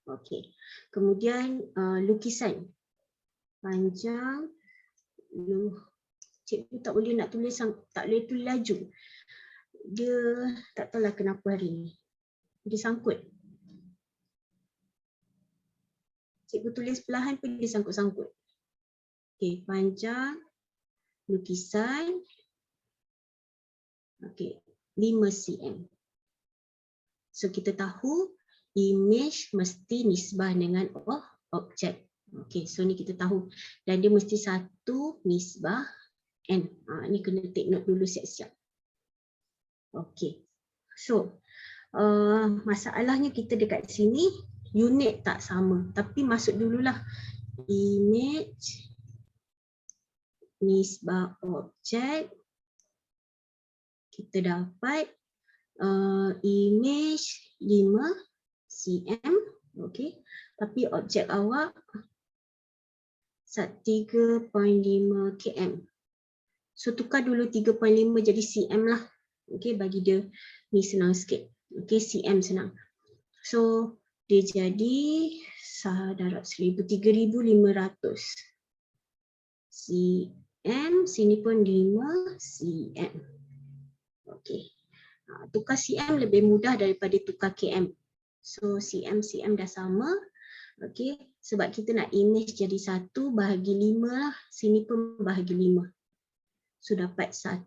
Okey. Kemudian lukisan. Panjang. Cikgu tak boleh nak tulis, tak boleh tulis laju. Dia tak tahulah kenapa hari ni. Dia sangkut. Cikgu tulis perlahan pun dia sangkut-sangkut. Okey, panjang lukisan. Okey, 5 cm. So kita tahu image mesti nisbah dengan objek. Okey, so ni kita tahu. Dan dia mesti 1 nisbah n. Ni kena take note dulu siap-siap. Okey. So masalahnya kita dekat sini unit tak sama. Tapi masuk dululah image nisbah objek. Kita dapat image 5 cm, okey. Tapi objek awak 3.5 km. So tukar dulu 3.5 jadi cm lah. Okey, bagi dia ni senang sikit. Okey, cm senang. So dia jadi darab 1,000, 3,500 cm. Sini pun 5 cm. Okey. Tukar cm lebih mudah daripada tukar km. So cm dah sama. Okey, sebab kita nak image jadi 1 bahagi 5 lah. Sini pun bahagi 5. So dapat 1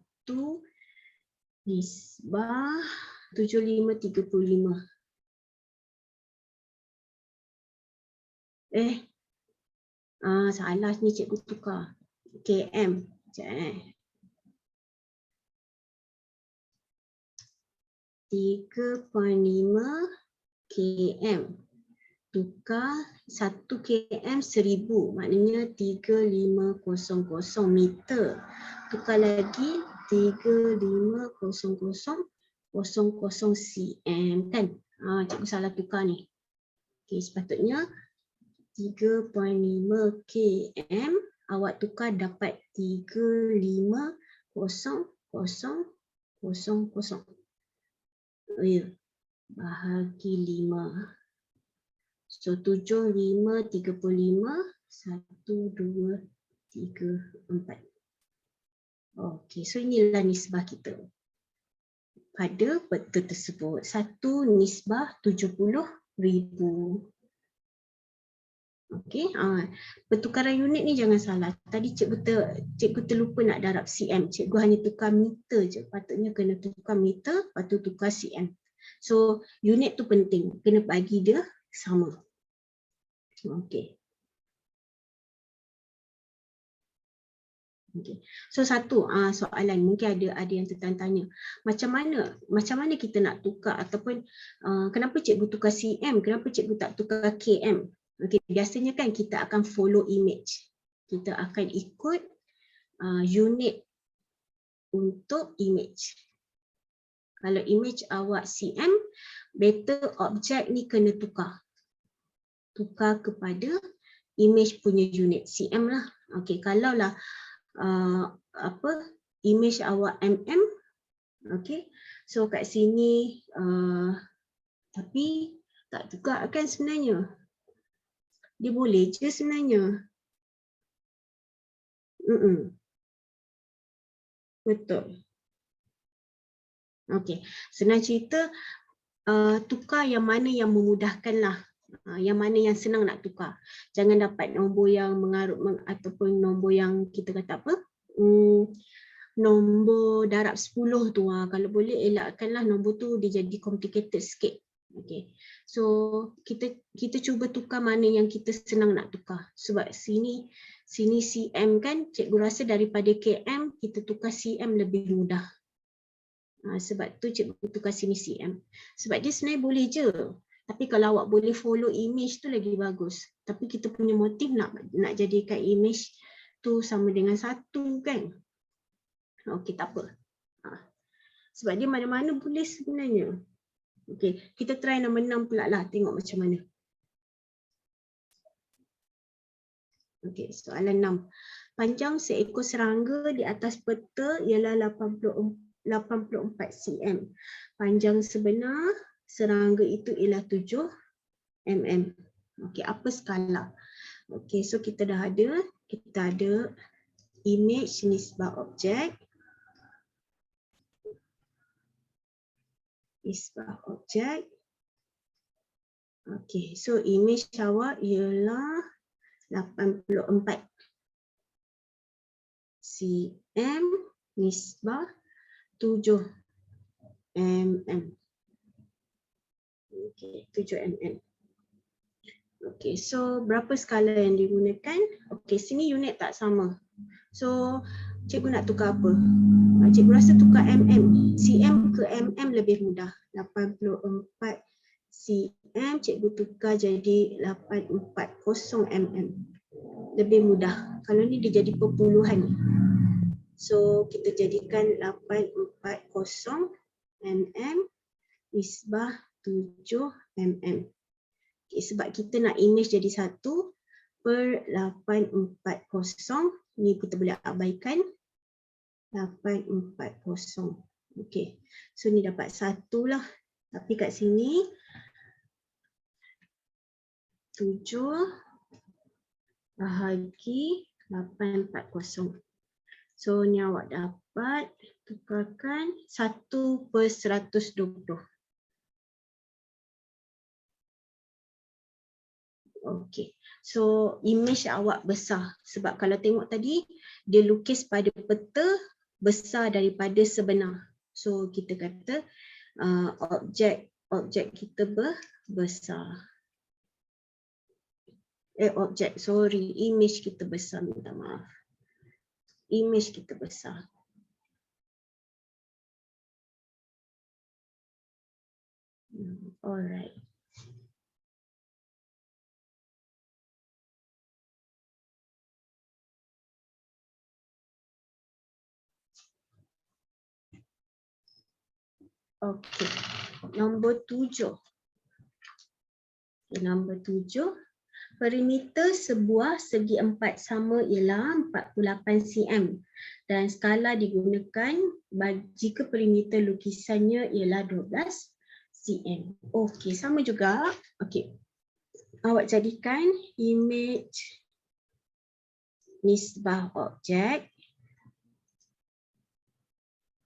nisbah 7535. Salah ni cikgu tukar. km. Sekejap 3.5 km. Tukar 1 km 1000. Maknanya 3500 meter. Tukar lagi 3500 cm kan. Cikgu salah tukar ni. Okay, sepatutnya 3.5 km. Awak tukar dapat 3500. Oh ya, bahagi 5. So 7535 1, 2, 3, 4. Okey, so inilah nisbah kita pada peta tersebut. 1 nisbah 70,000. Okey, pertukaran unit ni jangan salah. Tadi cikgu terlupa nak darab cm. Cikgu hanya tukar meter je. Patutnya kena tukar meter, lepas tu tukar cm. So unit tu penting, kena bagi dia sama. Okey. Okay. So satu soalan mungkin ada yang tertanya, macam mana kita nak tukar ataupun kenapa cikgu tukar cm, kenapa cikgu tak tukar km? Okay, biasanya kan kita akan follow image, kita akan ikut unit untuk image. Kalau image awak cm, better objek ni kena tukar kepada image punya unit cm lah. Okay, kalau lah image awak mm, okay, so kat sini tapi tak juga kan sebenarnya, dia boleh je sebenarnya. Betul. Okay, senang cerita, tukar yang mana yang memudahkan lah, yang mana yang senang nak tukar. Jangan dapat nombor yang mengarut ataupun nombor yang kita kata apa, nombor darab 10 tu. Kalau boleh elakkanlah nombor tu, dia jadi complicated sikit. Okay, so kita cuba tukar mana yang kita senang nak tukar. Sebab sini cm kan, cikgu rasa daripada km kita tukar cm lebih mudah. Sebab tu cikgu tukar sini cm. Sebab dia sebenarnya boleh je. Tapi kalau awak boleh follow image tu lagi bagus. Tapi kita punya motif nak jadikan image tu sama dengan 1 kan. Okey, tak apa. Sebab dia mana-mana boleh sebenarnya. Okey, kita try nombor 6 pula lah, tengok macam mana. Okey, soalan 6. Panjang seekor serangga di atas peta ialah 84 cm. Panjang sebenar serangga itu ialah 7 mm. Okey, apa skala? Okey, so kita ada image nisbah objek. Nisbah objek. Okey, so image awak ialah 84 cm nisbah 7 mm. Okey, 7 mm. Okey, so berapa skala yang digunakan? Okey, sini unit tak sama. So cikgu nak tukar apa? Cikgu rasa tukar mm. Cm ke mm lebih mudah. 84 cm cikgu tukar jadi 840 mm. Lebih mudah. Kalau ni dia jadi perpuluhan. So kita jadikan 840 mm nisbah 7 mm. Okay, sebab kita nak image jadi 1 per 840. Ni kita boleh abaikan 840. Okey. So ni dapat 1 lah. Tapi kat sini 7 bahagi 840. So ni awak dapat tukarkan 1 per 120. Okey. So image awak besar. Sebab kalau tengok tadi dia lukis pada peta besar daripada sebenar. So kita kata objek kita besar. Image kita besar, minta maaf. Image kita besar. Alright. Okey. Nombor 7. Nombor 7. Perimeter sebuah segi empat sama ialah 48 cm dan skala digunakan jika perimeter lukisannya ialah 12 cm. Okey, sama juga. Okey. Awak jadikan image nisbah objek.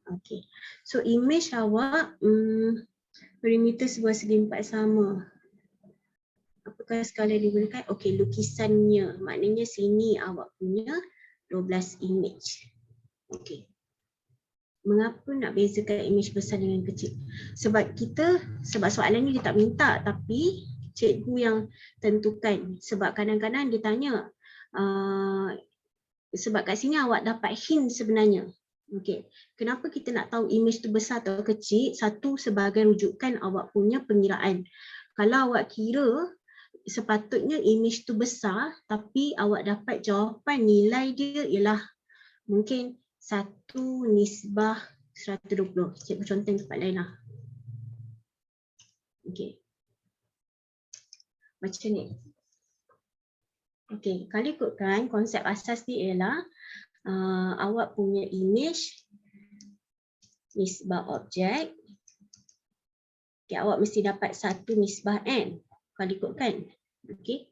Okey. So image awak perimeter sebuah segi empat sama. Apakah skala digunakan? Okey, lukisannya. Maknanya sini awak punya 12 image. Okey. Mengapa nak bezakan image besar dengan kecil? Sebab soalan ni dia tak minta, tapi cikgu yang tentukan. Sebab kadang-kadang dia tanya, sebab kat sini awak dapat hint sebenarnya. Okey. Kenapa kita nak tahu image tu besar atau kecil? Satu, sebagai rujukan awak punya pengiraan. Kalau awak kira sepatutnya image tu besar, tapi awak dapat jawapan nilai dia ialah mungkin 1/120. Cikgu contoh tempat lain lah. Okey. Macam ni. Okey, kalau ikutkan konsep asas dia ialah awak punya image nisbah objek. Okay, awak mesti dapat 1 nisbah n kalau ikutkan. Okey.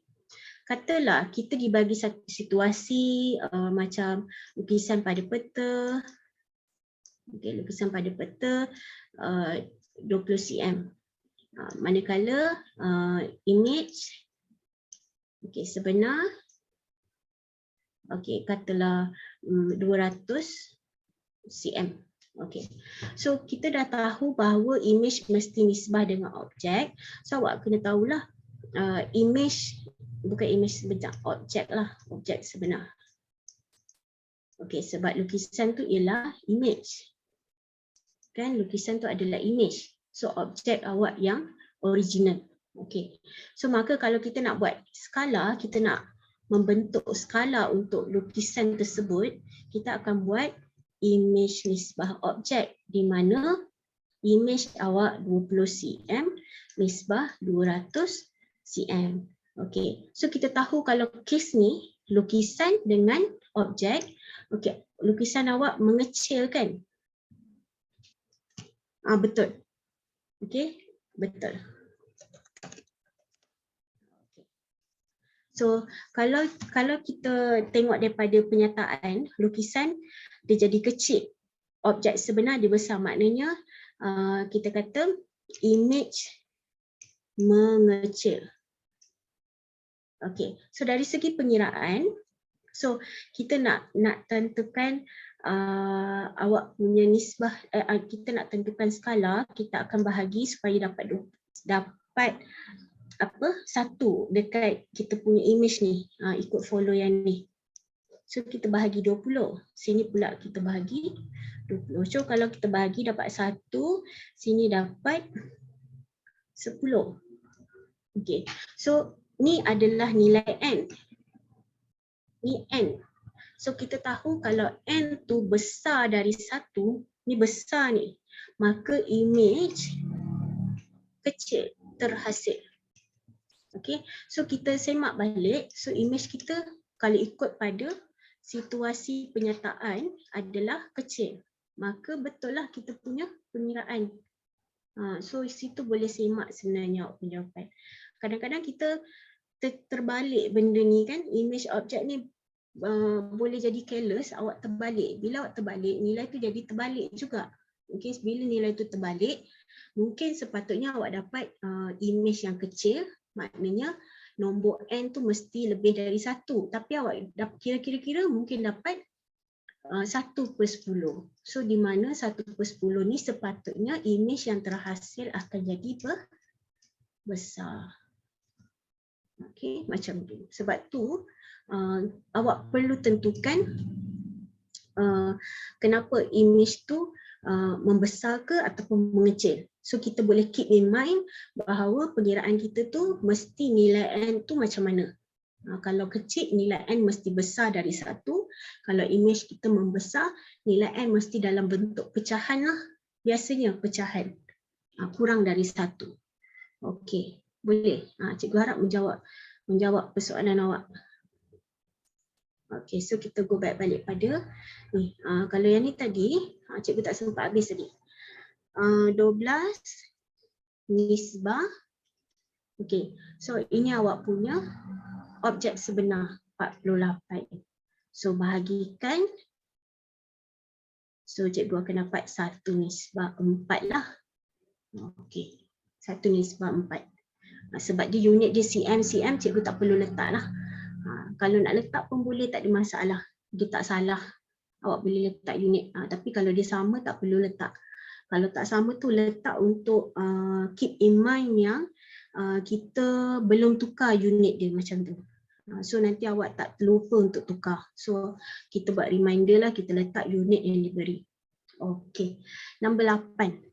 Katalah kita dibagi satu situasi macam lukisan pada peta. Okey, lukisan pada peta 20 cm. Manakala image sebenar katalah 200 cm. Okey. So kita dah tahu bahawa image mesti nisbah dengan objek. So awak kena tahulah image, bukan image sebenar, objek lah, objek sebenar. Okey, sebab lukisan tu ialah image. Kan lukisan tu adalah image. So objek awak yang original. Okey. So maka kalau kita nak buat skala, kita nak membentuk skala untuk lukisan tersebut, kita akan buat image nisbah objek, di mana image awak 20 cm nisbah 200 cm. Okey. So kita tahu kalau kes ni lukisan dengan objek. Okey, lukisan awak mengecil kan? Betul. Okey, betul. So kalau kita tengok daripada penyataan, lukisan dia jadi kecil, objek sebenar dia besar. Maknanya kita kata image mengecil. Okey, so dari segi pengiraan, so kita nak tentukan awak punya nisbah, kita nak tentukan skala, kita akan bahagi supaya dapat satu dekat kita punya image ni, ikut follow yang ni. So kita bahagi 20, sini pula kita bahagi 20. So kalau kita bahagi dapat 1, sini dapat 10. Okey. So ni adalah nilai n. Ni n. So kita tahu kalau n tu besar dari 1, ni besar ni, maka image kecil terhasil. Okey, so kita semak balik. So image kita kalau ikut pada situasi penyataan adalah kecil, maka betul lah kita punya pengiraan. So situ boleh semak sebenarnya awak punya jawapan. Kadang-kadang kita terbalik benda ni kan, image objek ni boleh jadi careless, awak terbalik. Bila awak terbalik, nilai tu jadi terbalik juga. Okey, bila nilai tu terbalik, mungkin sepatutnya awak dapat image yang kecil. Maknanya nombor n tu mesti lebih dari 1. Tapi awak kira-kira mungkin dapat 1/10. So di mana 1/10 ni sepatutnya image yang terhasil akan jadi besar. Okey, macam tu. Sebab tu awak perlu tentukan kenapa image tu membesar ke ataupun mengecil. So kita boleh keep in mind bahawa pengiraan kita tu mesti nilai n tu macam mana. Kalau kecil, nilai n mesti besar dari 1. Kalau image kita membesar, nilai n mesti dalam bentuk pecahan lah. Biasanya pecahan. Kurang dari 1. Okey, boleh. Cikgu harap menjawab persoalan awak. Okey, so kita go back balik pada ni. Kalau yang ni tadi, cikgu tak sempat habis tadi. 12 nisbah. Okey, so ini awak punya objek sebenar 48. So bahagikan. So cikgu akan dapat 1/4 lah. Okey. 1/4. Sebab dia unit dia cm, cikgu tak perlu letak lah. Kalau nak letak pun boleh, tak ada masalah. Dia tak salah. Awak boleh letak unit. Tapi kalau dia sama tak perlu letak. Kalau tak sama tu letak untuk keep in mind yang kita belum tukar unit dia macam tu. So nanti awak tak terlupa untuk tukar. So kita buat reminder lah, kita letak unit yang diberi. Okey. Nombor 8.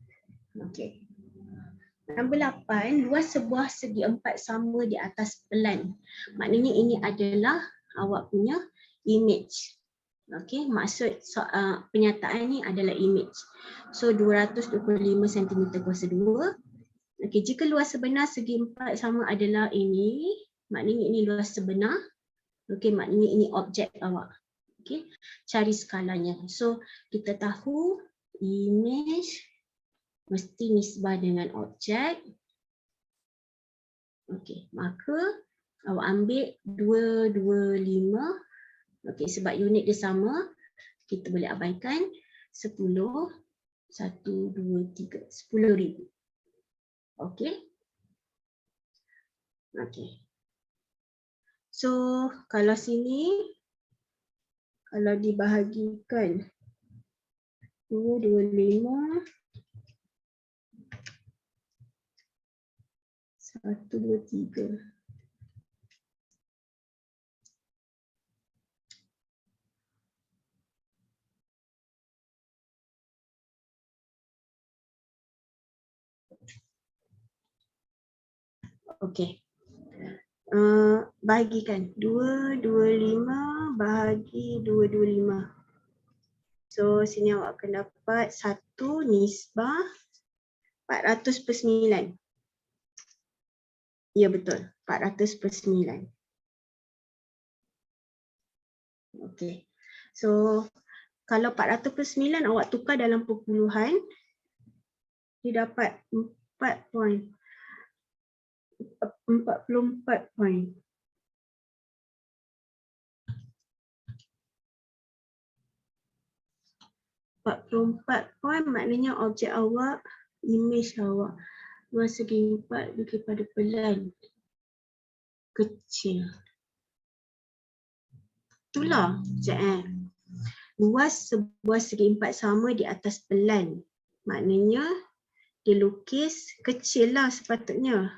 Okey. Nombor 8, luas sebuah segi empat sama di atas pelan. Maknanya ini adalah awak punya image. Okey, maksud penyataan ni adalah image. So 225 cm². Okey, jika luas sebenar segi empat sama adalah ini, maknanya ini luas sebenar. Okey, maknanya ini objek awak. Okey, cari skalanya. So kita tahu image mesti nisbah dengan objek. Okey, maka awak ambil 225. Okey, sebab unit dia sama, kita boleh abaikan 10, 1, 2, 3, 10,000. Okey. Okey. So, kalau sini, kalau dibahagikan 225, 1, 2, 3. Okey. Bahagikan 225 bahagi 225. So sini awak akan dapat 1/400/9. Ya betul, 400/9. Okey. So kalau 400/9 awak tukar dalam perpuluhan, dia dapat 44 poin. 44 poin maknanya objek awak, image awak luas segi 4 daripada pelan kecil. Itulah luas sebuah segi 4 sama di atas pelan. Maknanya dia lukis kecil lah sepatutnya.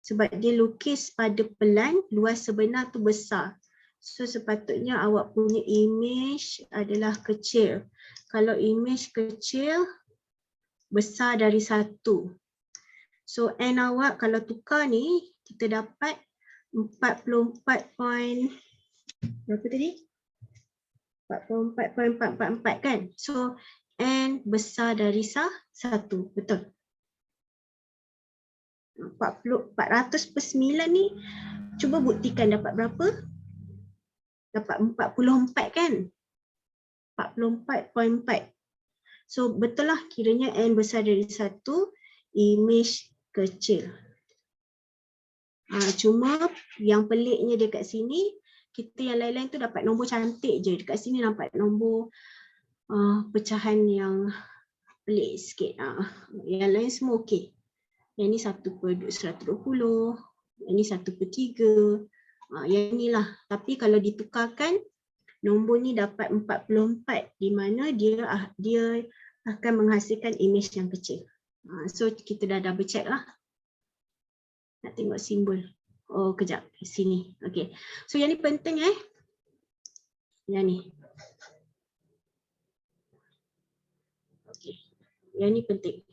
Sebab dia lukis pada pelan, luas sebenar tu besar. So sepatutnya awak punya image adalah kecil. Kalau image kecil, besar dari 1. So N awak kalau tukar ni, kita dapat 44 poin. Berapa tadi? 44.444 kan? So N besar dari 1. Betul. 400/9 ni, cuba buktikan dapat berapa? Dapat 44 kan? 44.4. So betul lah, kiranya N besar dari 1, image kecil. Cuma yang peliknya dekat sini, kita yang lain-lain tu dapat nombor cantik je. Dekat sini nampak nombor pecahan yang pelik sikit. Yang lain semua okey. Yang ni 1/120, yang ni 1/3. Yang inilah. Tapi kalau ditukarkan, nombor ni dapat 44 di mana dia akan menghasilkan image yang kecil. So kita dah double check lah. Nak tengok simbol. Oh kejap, sini. Okey. So yang ni penting Yang ni. Okey. Yang ni penting.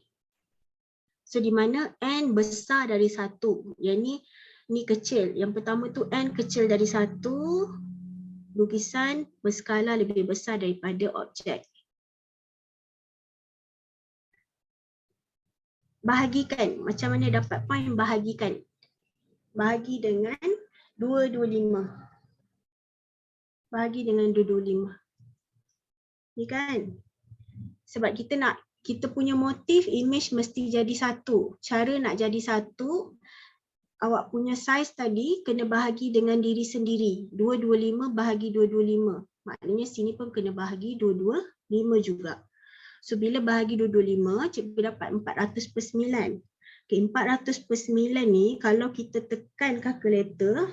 So di mana N besar dari 1. Yang ni kecil. Yang pertama tu N kecil dari 1. Lukisan berskala lebih besar daripada objek. Bahagikan. Macam mana dapat poin bahagikan? Bahagi dengan 225. Bahagi dengan 225. Ni kan? Sebab kita punya motif image mesti jadi 1. Cara nak jadi 1, awak punya saiz tadi kena bahagi dengan diri sendiri. 225 bahagi 225. Maknanya sini pun kena bahagi 225 juga. So bila bahagi 225, cikgu dapat 400 per 9. Okay, 400 per 9 ni kalau kita tekan kalkulator,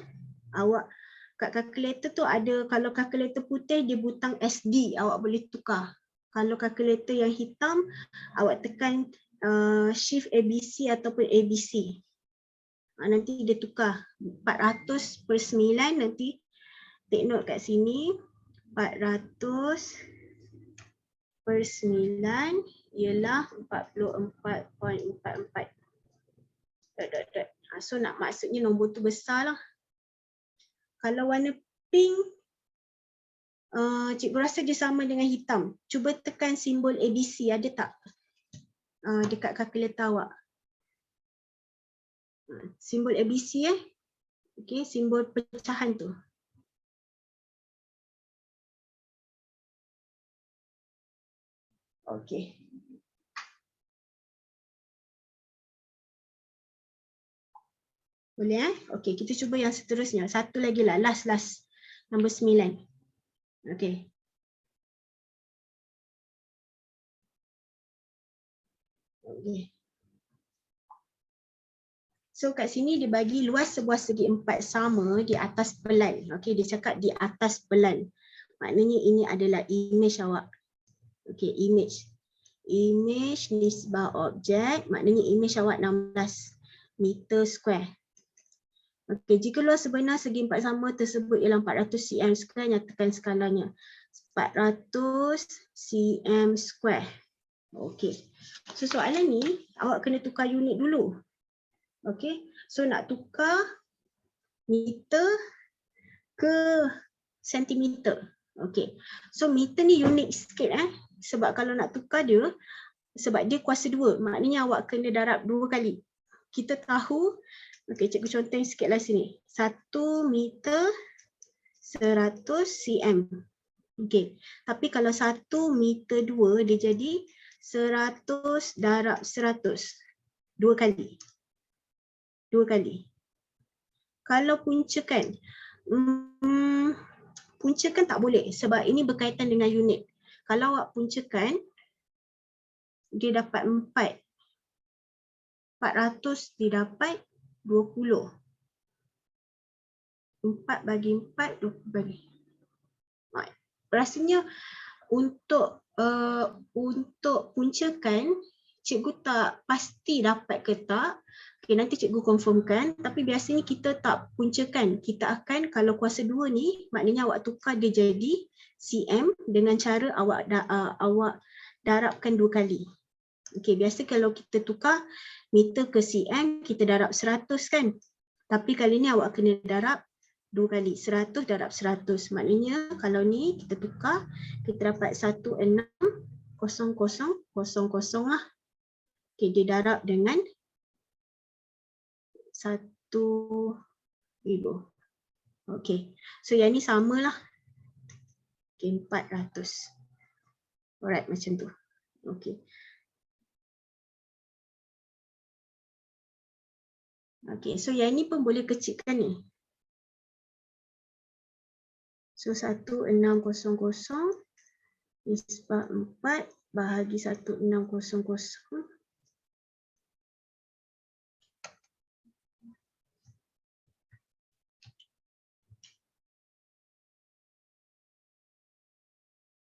awak kat kalkulator tu ada, kalau kalkulator putih dia butang SD, awak boleh tukar. Kalau kalkulator yang hitam, awak tekan shift ABC ataupun ABC. Nanti dia tukar 400 per 9, nanti take note kat sini 400 per 9 ialah 44.44. So nak maksudnya nombor tu besar lah. Kalau warna pink, cikgu rasa dia sama dengan hitam. Cuba tekan simbol ABC, ada tak dekat kalkulator awak? Simbol ABC okay, simbol pecahan tu. Okay. Boleh okay, kita cuba yang seterusnya. Satu lagi lah, last. Nombor 9. Okay. Okay. So kat sini dia bagi luas sebuah segi empat sama di atas pelan. Okay, dia cakap di atas pelan. Maknanya ini adalah image awak. Okay, image. Image nisbah objek, maknanya image awak 16 meter square. Okay, jika luas sebenar segi empat sama tersebut ialah 400 cm square, nyatakan skalanya. 400 cm square. Okay. So soalan ni awak kena tukar unit dulu. Okay, so nak tukar meter ke sentimeter. Okay, so meter ni unik sikit sebab kalau nak tukar dia, sebab dia kuasa 2, maknanya awak kena darab 2 kali. Kita tahu, okay, cikgu contohin sikit lah sini. 1 meter 100 cm. Okay, tapi kalau 1 meter 2 dia jadi 100 darab 100. 2 kali. 2 kali. Kalau puncakan, puncakan tak boleh sebab ini berkaitan dengan unit. Kalau awak puncakan, dia dapat 4. 400 didapat 20. 4 bagi 4, 20 bagi. Rasanya untuk puncakan, cikgu tak pasti dapat ke tak. Okay, nanti cikgu confirmkan, tapi biasanya kita tak puncakan. Kita akan, kalau kuasa 2 ni, maknanya awak tukar dia jadi cm dengan cara awak darabkan 2 kali. Okay, biasa kalau kita tukar meter ke cm, kita darab 100 kan. Tapi kali ni awak kena darab 2 kali. 100 darab 100. Maknanya kalau ni kita tukar, kita dapat 160000 lah. Okay, dia darab dengan 1000. Okay, so yang ni samalah. Okay, 400. Alright, macam tu. Okay. Okay, so yang ni pun boleh kecilkan ni. So 1600 nisbah 4 bahagi 1600.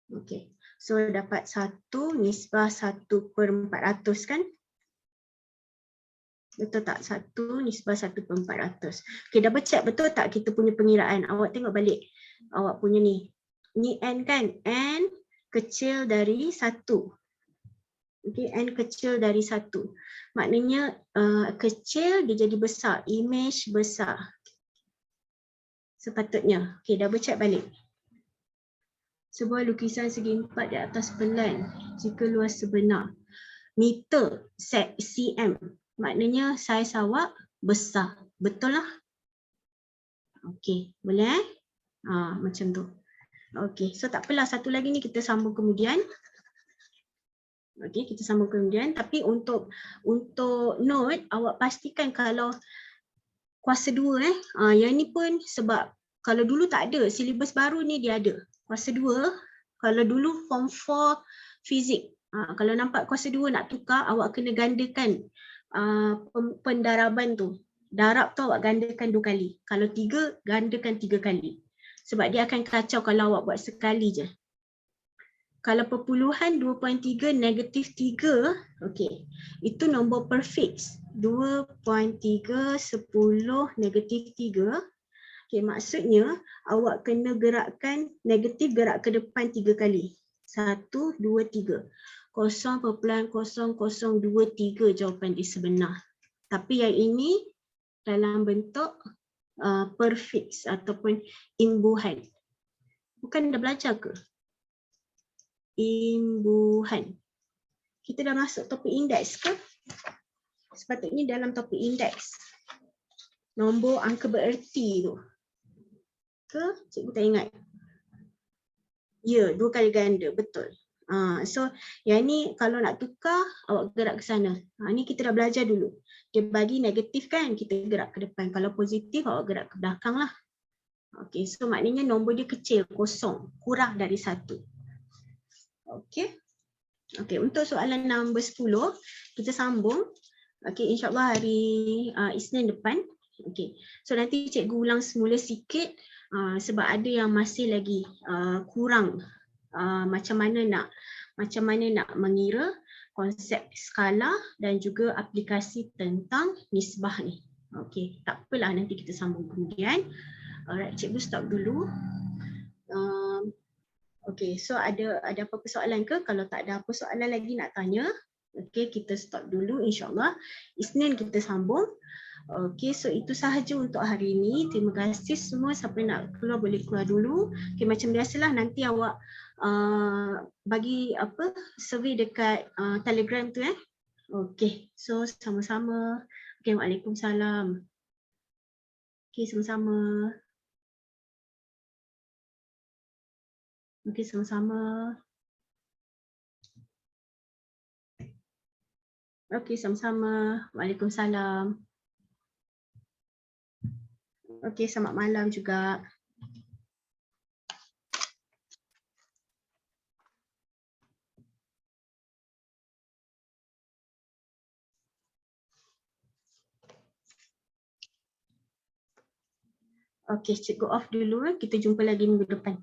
Okay, so dapat 1 nisbah 1/400 kan? Betul tak? 1 nisbah 1/400. Okay, double check betul tak kita punya pengiraan? Awak tengok balik awak punya ni. Ni N kan? N kecil dari 1. Okay, N kecil dari 1. Maknanya kecil dia jadi besar. Image besar. Sepatutnya. Okay, double check balik. Sebuah lukisan segi 4 di atas pelan jika luas sebenar. Meter cm. Maknanya saiz awak besar. Betul lah? Okey, boleh macam tu. Okey, so tak apalah, satu lagi ni kita sambung kemudian. Okey, kita sambung kemudian. Tapi untuk note, awak pastikan kalau kuasa 2 yang ni pun sebab kalau dulu tak ada, silibus baru ni dia ada. Kuasa 2, kalau dulu form 4 fizik, kalau nampak kuasa 2 nak tukar, awak kena gandakan pendaraban tu. Darab tu awak gandakan 2 kali. Kalau 3, gandakan 3 kali. Sebab dia akan kacau kalau awak buat sekali je. Kalau perpuluhan 2.3 negatif 3, okey. Itu nombor perfix. 2.3 10 negatif 3. Okey, maksudnya awak kena gerakkan negatif gerak ke depan 3 kali. 1, 2, 3. 0.0023 jawapan dia sebenar. Tapi yang ini dalam bentuk perfix ataupun imbuhan. Bukan dah belajar ke? Imbuhan. Kita dah masuk topik indeks ke? Sepatutnya dalam topik indeks. Nombor angka bererti tu. Ke? Cikgu tak ingat. Ya, 2 kali ganda. Betul. So, yang ni kalau nak tukar, awak gerak ke sana. Ni kita dah belajar dulu. Dia bagi negatif kan, kita gerak ke depan. Kalau positif, awak gerak ke belakang lah. Okay, so maknanya nombor dia kecil, kosong. Kurang dari 1. Okay. Okay, untuk soalan nombor 10, kita sambung. Okay, insyaAllah hari Isnin depan. Okay, so nanti cikgu ulang semula sikit sebab ada yang masih lagi kurang macam mana nak mengira konsep skala dan juga aplikasi tentang nisbah ni. Okay, tak apalah, nanti kita sambung kemudian. Alright, cikgu stop dulu. Okay, so ada apa-apa soalan ke? Kalau tak ada apa soalan lagi nak tanya, okay, kita stop dulu insyaAllah. Isnin kita sambung. Okay, so itu sahaja untuk hari ini. Terima kasih semua. Siapa nak keluar boleh keluar dulu. Okay, macam biasalah nanti awak bagi apa survey dekat Telegram tu . Okay, so sama-sama. Okay, Waalaikumsalam. Okay, sama-sama. Okay, sama-sama. Okay, sama-sama. Waalaikumsalam. Okay, selamat malam juga. Okay, cikgu off dulu. Kita jumpa lagi minggu depan.